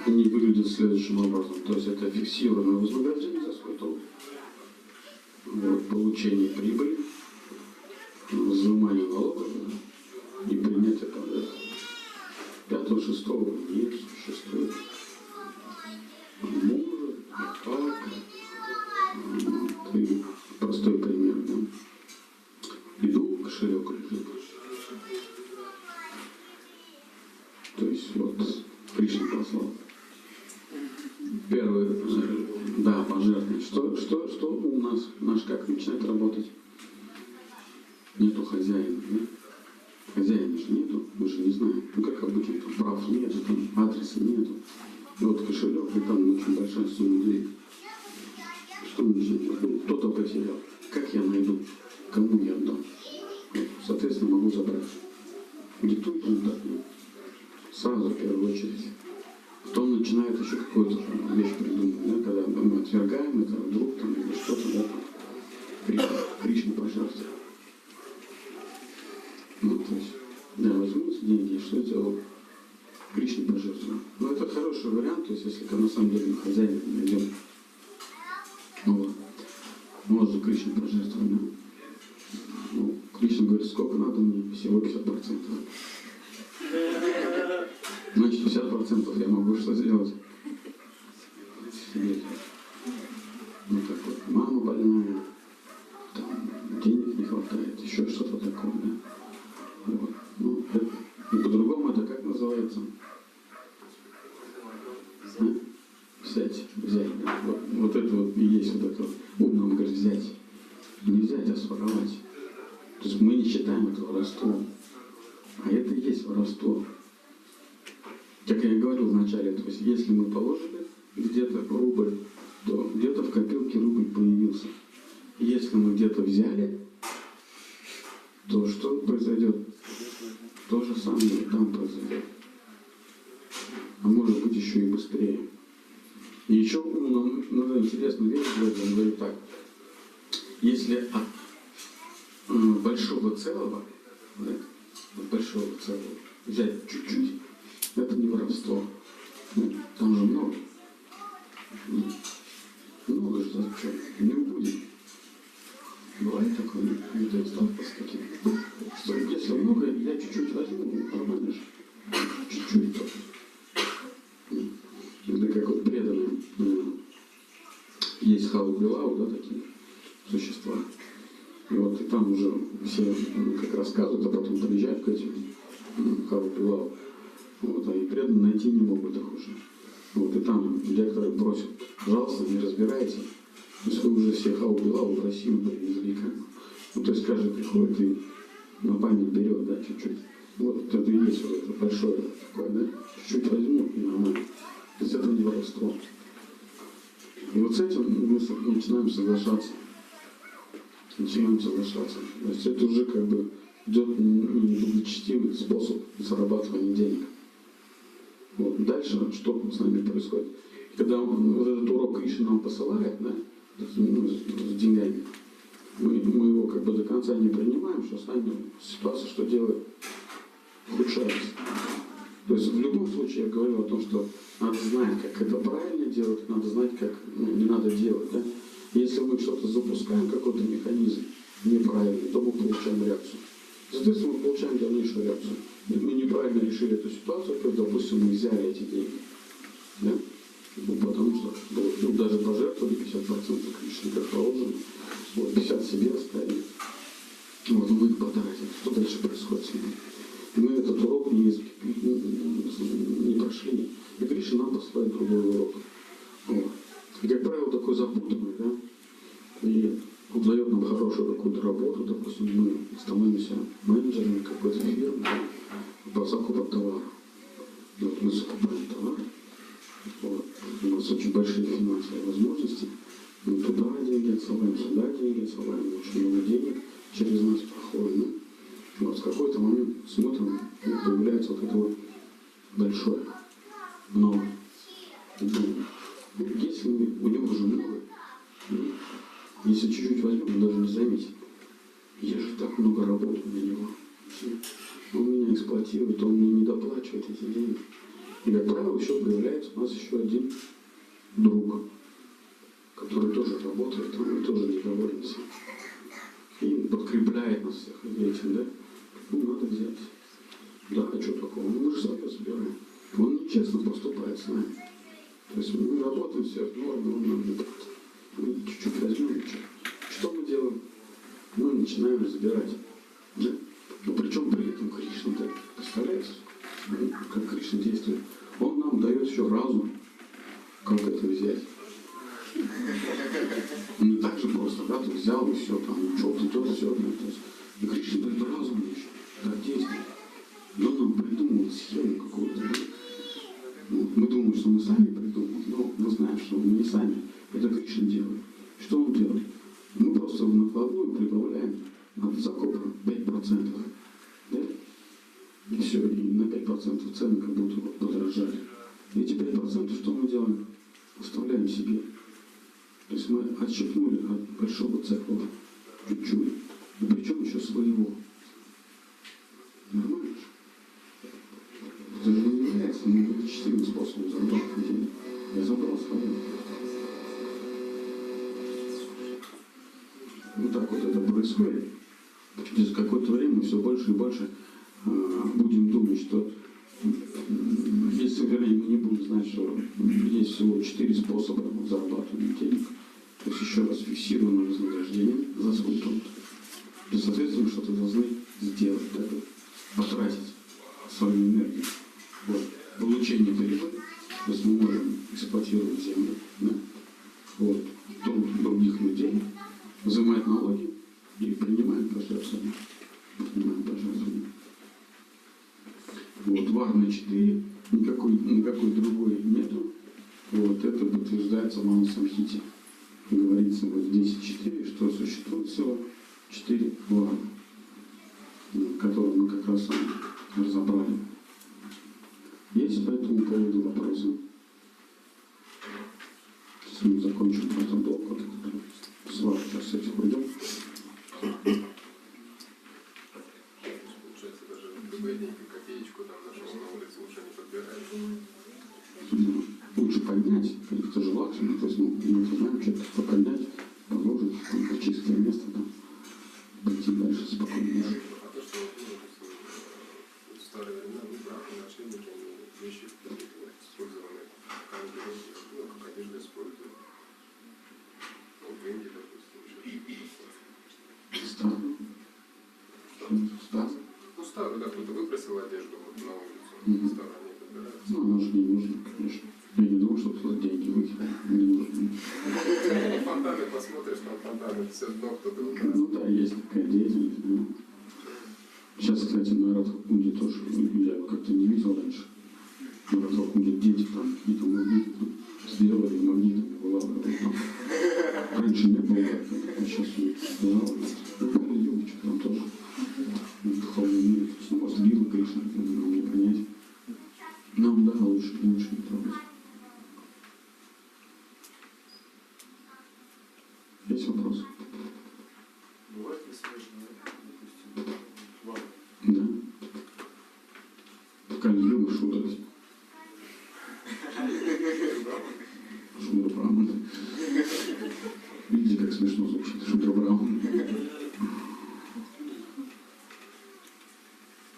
они выглядят следующим образом. То есть это фиксированное вознаграждение за свой труд, вот, получение прибыли, взимание налогов и принятие подарков. 5-го, 6-го не существует. Может, как? И простой пример, да. Иду, кошелек лежит. То есть вот Кришна послал. Первый, да, пожертвовать. Что у нас? Наш как начинает работать? Нету хозяина, да? Хозяина же нету, мы же не знаем. Ну как обычно, там прав нету, там адреса нету. И вот кошелек, и там очень большая сумма денег. Что мы начинаем? Кто-то потерял. Как я найду? Кому я отдам? Вот, соответственно, могу забрать. Диктует он так, ну, сразу в первую очередь. Потом начинает еще какую-то вещь придумать, да, когда мы отвергаем это, вдруг там или что-то, да, там, Кришна пожертвовал. Ну, то есть, я возьму эти деньги, и что сделал? Кришне пожертвовал. Ну, это хороший вариант, то есть, если на самом деле хозяин найдем. Ну, вот. Можно Кришне пожертвовать, да? Ну, Кришна говорит, сколько надо мне? Всего 50%. Значит, 50% я могу что сделать? Сидеть. Ну, как вот, мама больная, там, денег не хватает, еще что-то такое, да? Вот. Ну, это, и по-другому это как называется? Взять, да. Вот это вот и есть вот это, умно говорит, взять. Не взять, а своровать. То есть мы не считаем это воровством. А это и есть воровство. Как я и говорил вначале, то есть если мы положили где-то рубль, то где-то в копилке рубль появился. Если мы где-то взяли, то что произойдет? То же самое там произойдет. А может быть еще и быстрее. И еще нам надо интересную вещь говорить, он говорит так. Если от большого целого, да, от большого целого взять чуть-чуть, это не воровство. Ну, там же много. Много же зачем? Не будет. Бывает такое, не сталкивался с таким. Что если много, я чуть-чуть возьму, нормально же. Чуть-чуть только. Это как вот преданные. Есть Хау-Билау, да, такие существа. И вот и там уже все как рассказывают, а потом приезжают к этим Хау-Билау. Вот, а и преданные найти не могут их уже. Вот, и там директоры просят, пожалуйста, не разбирайте. То есть вы уже все Хау-Билау в Россию привезли. Ну, то есть каждый приходит и на память берет, да, чуть-чуть. Вот это и есть вот это большое такое, да, чуть-чуть возьму и нормально. То есть это не воровство. И вот с этим мы начинаем соглашаться. То есть это уже как бы идет благочестивый способ зарабатывания денег. Вот. Дальше что с нами происходит? Когда вот этот урок Кришна нам посылает, да, с деньгами, мы его как бы до конца не принимаем, что с нами ситуация, что делает, ухудшается. То есть в любом случае я говорю о том, что надо знать, как это правильно делать, надо знать, как не надо делать. Да? Если мы что-то запускаем, какой-то механизм неправильный, то мы получаем реакцию. Соответственно, мы получаем дальнейшую реакцию. И мы неправильно решили эту ситуацию, то, допустим, мы взяли эти деньги. Да? Ну, потому что ну, даже пожертвовали 50% лишних, как положено, вот, 50 себе оставили. Вот, мы их потратили. Что дальше происходит с ними? Мы этот урок не прошли. И Гриша нам посылает другой урок. Вот. И, как правило, такой запутанный, да? И он дает нам хорошую какую-то работу, допустим, мы становимся менеджерами какой-то фирмы, да, по закупу товара. Вот мы закупаем товар, вот. У нас очень большие финансовые возможности, мы туда деньги отсылаем, сюда деньги отсылаем, очень много денег через нас проходит. Ну, вот в какой-то момент смотрим, и появляется вот это вот большое, много. Если у него уже много, если чуть-чуть возьмем, он даже не заметит. Я же так много работаю на него. Он меня эксплуатирует, он мне не доплачивает эти деньги. И, как правило, еще появляется у нас еще один друг, который тоже работает, мы тоже не договоримся. И подкрепляет нас всех этим, да? Ну, надо взять. Да, а что такого? Ну, мы же свое собираем. Он нечестно поступает с нами. То есть мы работаем все в норме, он нам не платит. Мы чуть-чуть возьмем, что мы делаем? Мы начинаем разбирать. Да? Но причем при этом Кришна, да, представляете, как Кришна действует? Он нам дает еще разум, как это взять. Не так же просто, да, ты взял и все, там, что ты тоже все. И Кришна дает разум еще, как действует. И он нам придумал схему какую-то. Да? Ну, мы думаем, что мы сами придумали, но мы знаем, что мы не сами. Это Кришна делает. Что он делает? Мы просто в накладную прибавляем от закупа 5%. Да? И все, и на 5% цены как будто вот подорожали. Эти 5% что мы делаем? Оставляем себе. То есть мы отщипнули от большого цеха чуть-чуть. И причем еще своего. Нормально же? Это же не является неблагочестивым способом заработать деньги. Я забрал свое. Вот так вот это происходит. Через какое-то время мы все больше и больше будем думать, что если, вернее, мы не будем знать, что есть всего 4 способа зарабатывания денег. То есть еще раз фиксированное вознаграждение за свой труд. И, соответственно, что-то должны сделать, да, потратить свою энергию. Вот. Получение прибыли, то есть мы можем эксплуатировать землю, да? Вот. Труд других людей, взимать налоги и принимаем пожертвования. Вот, варны 4, никакой другой нету. Вот, это подтверждается в Махасамхите. Говорится вот в 10.4, что существует всего 4 варны, которые мы как раз разобрали. Есть по этому поводу вопросы? Сейчас мы закончим просто блок вот этот. С вами сейчас с этих уйдем. Получается, даже любые деньги, копеечку там нашел на улице, лучше не подбирать. Лучше поднять, это же лакшми, то есть мы знаем, что поднять, положить в чистое место, там, пойти дальше спокойно. А то, что в старые времена браки, наследники, они вещи использованы каждый день, ну, как одежду используют. Ну, в Индии, допустим, еще. Старый. Старый. Ну, старую, да, кто-то выбросил одежду вот на улицу, старую они подбирают. Ну, оно же не нужно, конечно. Я не думаю, что кто-то деньги выкинул. Не нужно. Фонтаны посмотришь, там фонтаны, все равно кто-то выбрасывает. Ну да, есть такая деятельность. Да. Сейчас, кстати, на Радхакунде тоже, я его как-то не видел раньше. На Радхакунде дети там какие-то магниты там, сделали, магнитами вылавливают там. Раньше не было так, а сейчас вылавливают. Ну, юбочек там тоже. Духовный мир, может, Лила Кришна, не понять. Нам, да, лучше не трогать. Есть вопросы? допустим, вам. Да. Пока не любишь шуток. Шутер Браун. Видите, как смешно звучит. Шутер Браун.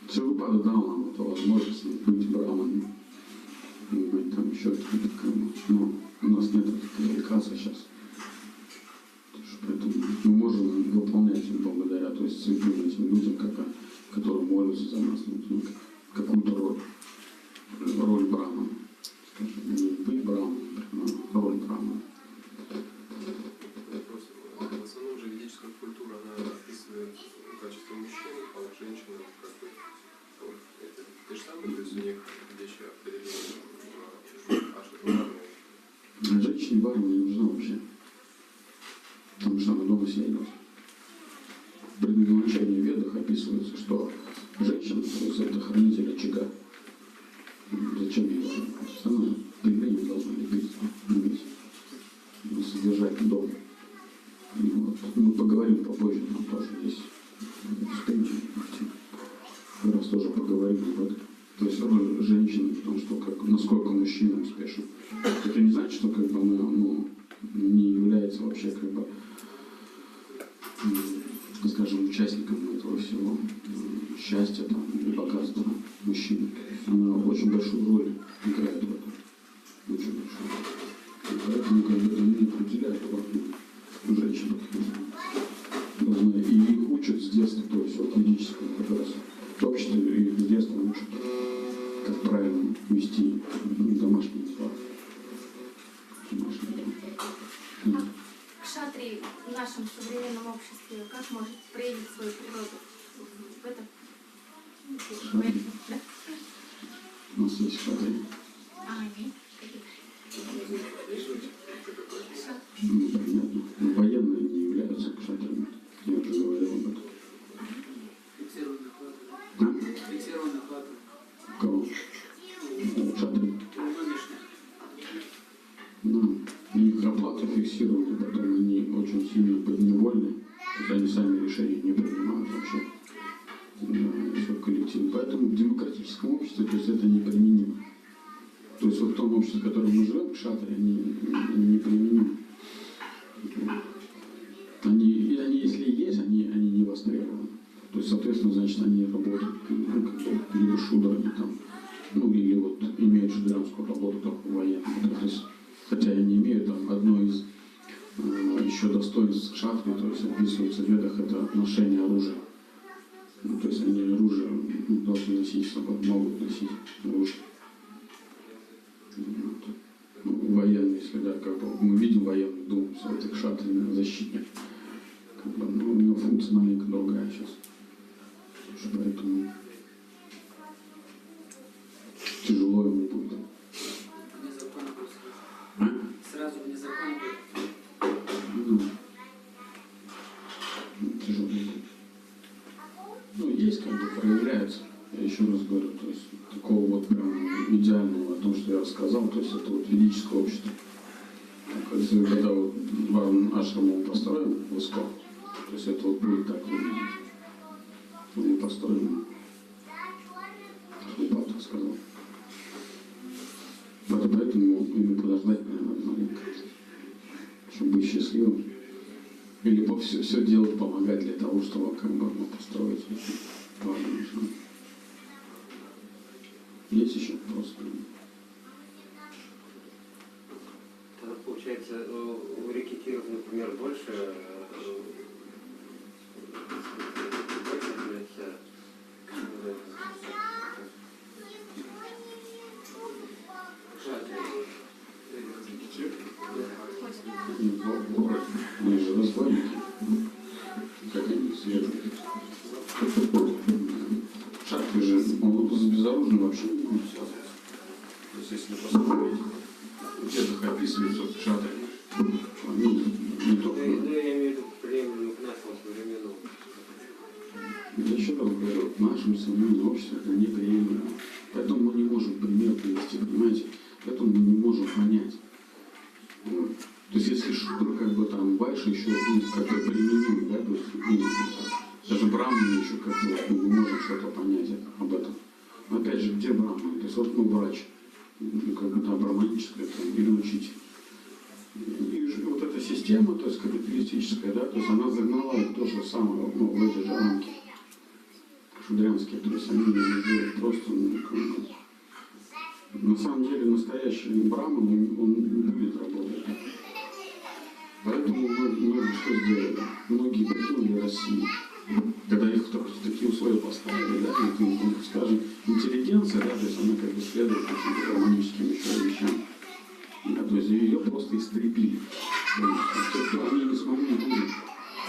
Все выпада дал нам эту возможность быть Браумом. Быть там еще каким-то. Но у нас нет этой квалификации сейчас. Поэтому мы можем выполнять благодаря, то есть святым этим людям, которые молятся за нас, ну, какую-то роль Брахмана. Скажем, не быть Брахманом, а роль Брахмана. Вопрос. В основном же ведическая культура, она описывает качество мужчин, а у женщин как бы вот, это те же самые, то есть у них вещи определены в Женщине Брахмана не нужна вообще. Потому что она дома сидела. В предназначении в Ведах описывается, что женщина, то есть это хранитель очага. Зачем ей важно? То есть она привилегии должна любить, содержать дом. И вот. Мы поговорим попозже, там тоже здесь успеем. Раз тоже поговорим об этом. То есть роль женщины в том, что насколько мужчина успешен. Это не значит, что как бы она не является вообще как бы, скажем, участником этого всего счастья там, и богатства мужчин. Она очень большую роль играет в этом. Очень большую. И поэтому как бы они определяют женщин. И их учат с детства, то есть от ведического как раз. В обществе их с детства учат, как правильно вести домашние дела. Кшатрий в нашем современном обществе как может проявить свою природу в этом? Да. У нас есть шатрии. Они? Ну, понятно. Но военные не являются шатрами. Я уже говорил об этом. Фиксированный хват. А? Фиксированный хват. Кого? Шатрии. Нынешний. Ну, их оплата фиксирована, потом они очень сильно подневольны. То есть они сами решения не принимают вообще. Да, все коллектив. Поэтому в демократическом обществе то есть это неприменимо. То есть вот в том обществе, в котором мы живем, кшатры, они неприменимы. Они, если и есть, они не востребованы. То есть, соответственно, значит, они работают либо шудрами там, ну или вот имеют шудрянскую работу только военную. То есть, хотя они имеют там одно из еще достоинств кшатры, то есть описывается в ведах, это ношение оружия. Ну, то есть они оружие должны носить с собой, могут носить оружие. Вот. Ну, военные, если да, как бы мы видим военный, думаем, что это кшатры защитник. Как бы, ну, у него функция маленько другая сейчас. Поэтому тяжело ему будет. Вне закона будет сразу. А? Сразу вне закона будет. Тяжело будет. Ну, есть, как бы проявляется. Я еще раз говорю, то есть такого вот прям идеального о том, что я рассказал, то есть это вот ведическое общество. Так, если когда вот Варн Ашраму построим высоко, то есть это вот будет так выглядеть. Мы построим, что папа сказал. Поэтому ему подождать прямо маленько, чтобы быть счастливым. Или все делать, помогать для того, чтобы как бы построить важно. Есть еще вопросы? Тогда получается, у реки Киров, например, больше является Город. Мы же разбойники. Как они связаны? Шахты же, он с безоружным вообще не будет связываться. То есть если посмотреть, где-то описывается шахты, они не только... я имею в виду приемлемую к нашему современному. Я еще раз говорю, в нашем современном обществе это неприемлемо. Поэтому мы не можем пример привести, понимаете? Поэтому мы не можем понять. То есть если что, как бы там Вайша еще как-то применим, да, то есть даже Браман еще как-то мы можем что-то понять об этом. Но опять же, где Браман? То есть вот мы врач, как бы там браманическая там, или учитель. И вот эта система, то есть капиталистическая, да, то есть она загнала их то же самое, ну, в эти же рамки шудрянские, то есть они живут просто, ну, как бы, на самом деле настоящий Браман, он не будет работать. Поэтому многие что сделали? Многие покинули Россию. Когда их в такие условия поставили, да, скажем, интеллигенция, да, то есть она как бы следует каким-то гармоническим еще вещам. Да, то есть ее просто истребили. То есть, они не смогли выжить.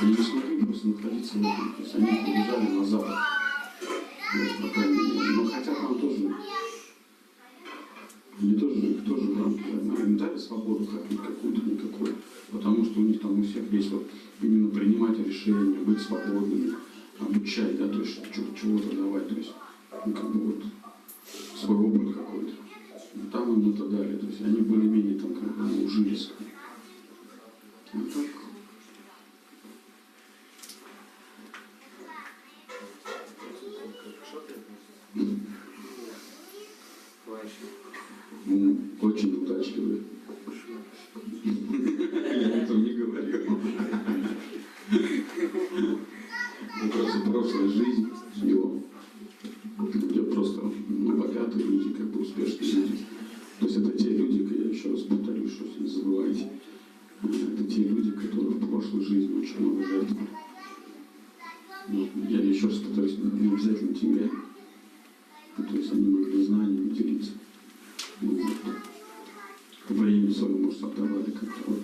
Они не смогли просто находиться в этом. То есть они побежали на запад. Вот, по крайней мере. Но хотя там тоже, они тоже, их тоже в рамки загнали. Дали свободу какую-то никакую. Потому что у них там у всех есть вот именно принимать решения, быть свободными, обучать, да, то есть чего-то давать, то есть ну, как бы вот свой опыт какой-то. Там им это дали, то есть они более-менее там как бы ужились. А так. Ну, очень удачливый. Я этого не говорю. Ну, просто прошлая жизнь его, где просто ну, богатые люди, как бы успешные люди. То есть это те люди, я еще раз повторюсь, что не забывайте, это те люди, которые в прошлой жизни очень много жертвовали. Ну, я еще раз повторюсь, не обязательно тебе. То есть они могли знаниями делиться. Ну, вот. Время свое, может, отдавали как-то вот,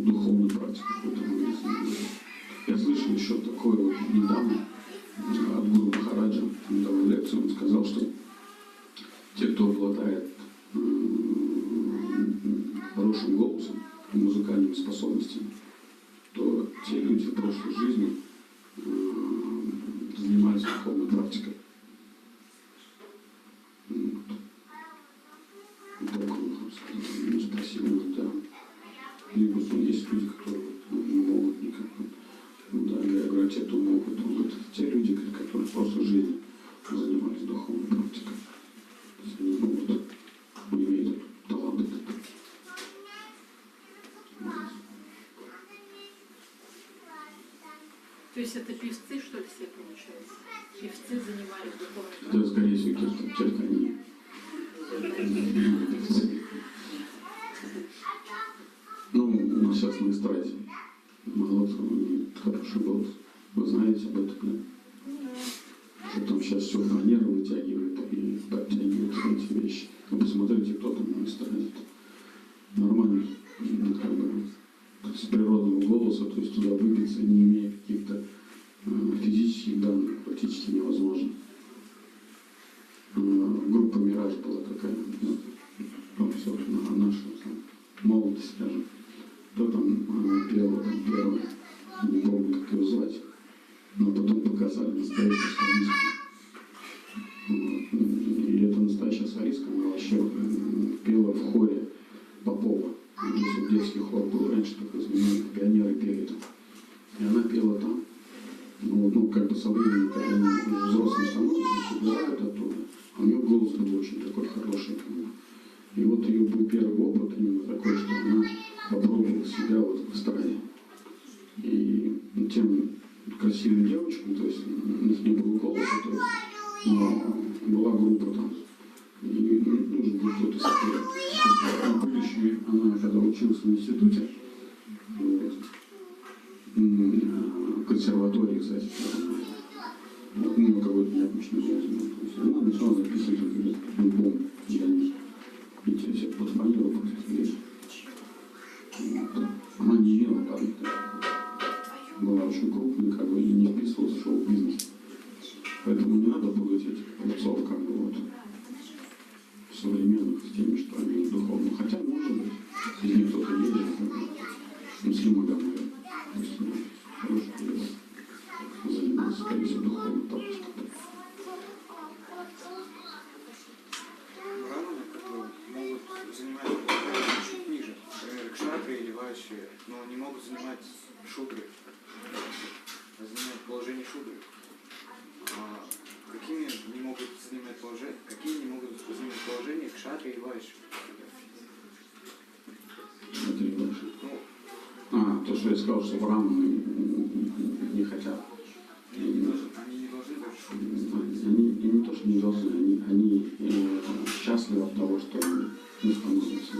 духовную практику какую-то могли заниматься. Я слышал еще такое вот недавно от Гуру Махараджа, он давал лекцию, он сказал, что те, кто обладает хорошим голосом и музыкальными способностями, то те люди в прошлой жизни занимались духовной практикой. Вот так он сказал. Спросил иногда. Либо есть люди, которые не могут никак. Ну да, я говорю, те, кто могут. Он говорит, это те люди, которые в прошлой жизни занимались духовной практикой. То есть они могут, имеют этот талант этот. То есть это певцы, что ли, все получается? Певцы занимались духовной Это, практикой? скорее всего, киртани. Ну, у нас сейчас на эстраде. Молодцы, хороший голос. Вы знаете об этом, да? Что там сейчас все фанеры вытягивают и подтягивают эти вещи. Вы посмотрите, кто там на эстраде. Нормально, ну, как бы, с природного голоса, то есть туда выбиться, не имея каких-то физических данных, практически невозможно. Группа «Мираж» была такая, ну, все, наша молодость, скажем. Кто там пела, там первая, не помню, как его звать, но потом показали настоящую солистку. Вот. И эта настоящая солистка, она вообще пела в хоре Попова. Здесь вот детский хор был раньше, такой знаменитый, пионеры пели там. И она пела там. Ну, как бы со временем, когда они уже взрослыми становятся, убирают оттуда. А у нее голос был очень такой хороший. И вот ее был первый опыт именно такой, что она попробовала себя вот в эстраде. И тем красивым девочкам, то есть у них не было голоса, то есть, но была группа там. И нужен был кто-то спеть. В будущем она, когда училась в институте, вот, в консерватории, кстати, вот, ну, какой-то необычный голос. То есть она начала записывать альбом для них. Видите, все под фанеру просто. Она не имела таланта. Была очень крупной, как бы, и не вписывалась в шоу-бизнес. Поэтому не надо путать этих певцов, как бы, вот, современных с теми, что они духовно. Хотя, может быть, из них кто-то есть, Муслим Магомед. То есть, хороший певец. Занимался, скорее всего, духовной практикой. Браманы, которые могут занимать чуть ниже, например, кшатры или вайши. играющие, но не могут занимать шудры, занимать положение шудры. Какими не могут занимать положение, какие не могут занимать положение кшатри и вайши? Смотри дальше. Ну, То, что я сказал, что браманы не хотят. они не должны даже шудры. Они не то, что не должны, они счастливы от того, что они не становятся.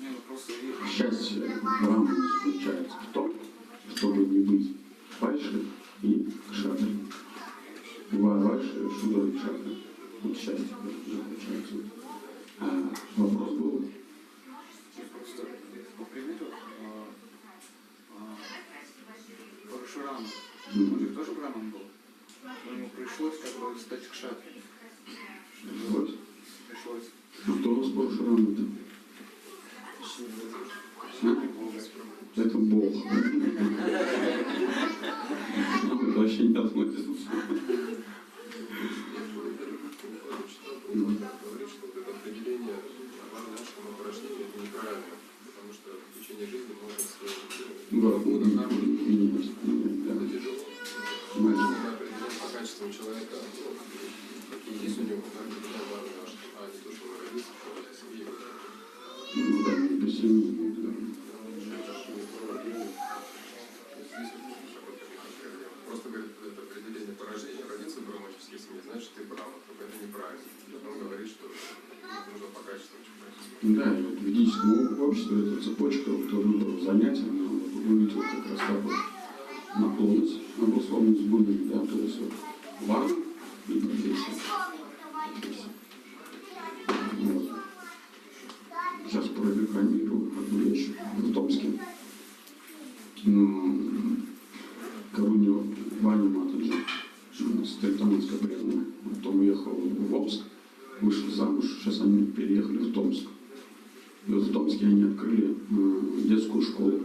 Не, ну просто Счастье брамана заключается в том, чтобы не быть вайши и кшатри. Вайши, шудра и кшатри. Вот счастье заключается. А вопрос был, просто по примеру Парашурама, он же тоже браман был, но ему пришлось как бы стать кшатри. Пришлось. а кто у вас Парашурама-то? Это Бог. Он вообще не относится. Говорит, что вот это определение варнашкам упражнения это неправильно, потому что в течение жизни можно это тяжело. Можно определять по качествам человека, какие есть у него, как определяем варнашки, а не то, что он родился, что себе. Ну да, не посильнее. Просто говорит, это определение поражения, родиться в браманической семье, значит ты браман, только это неправильно. Он говорит, что нужно по качествам человека. Да, и вот в ведическом обществе эта цепочка, кто выбрал занятие, она вот увидела как раз так вот наклонность, обусловленность будни, да, то есть вот варна и профессия. Вот. Сейчас прорекламирую одну вещь в Томске. Коруню Ваню Матаджи, стритаманская преданная. Потом уехал в Омск, вышел замуж, сейчас они переехали в Томск. И вот в Томске они открыли детскую школу.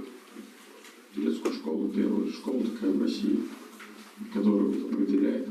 Детскую школу, первую школу такая в России, которая вот определяет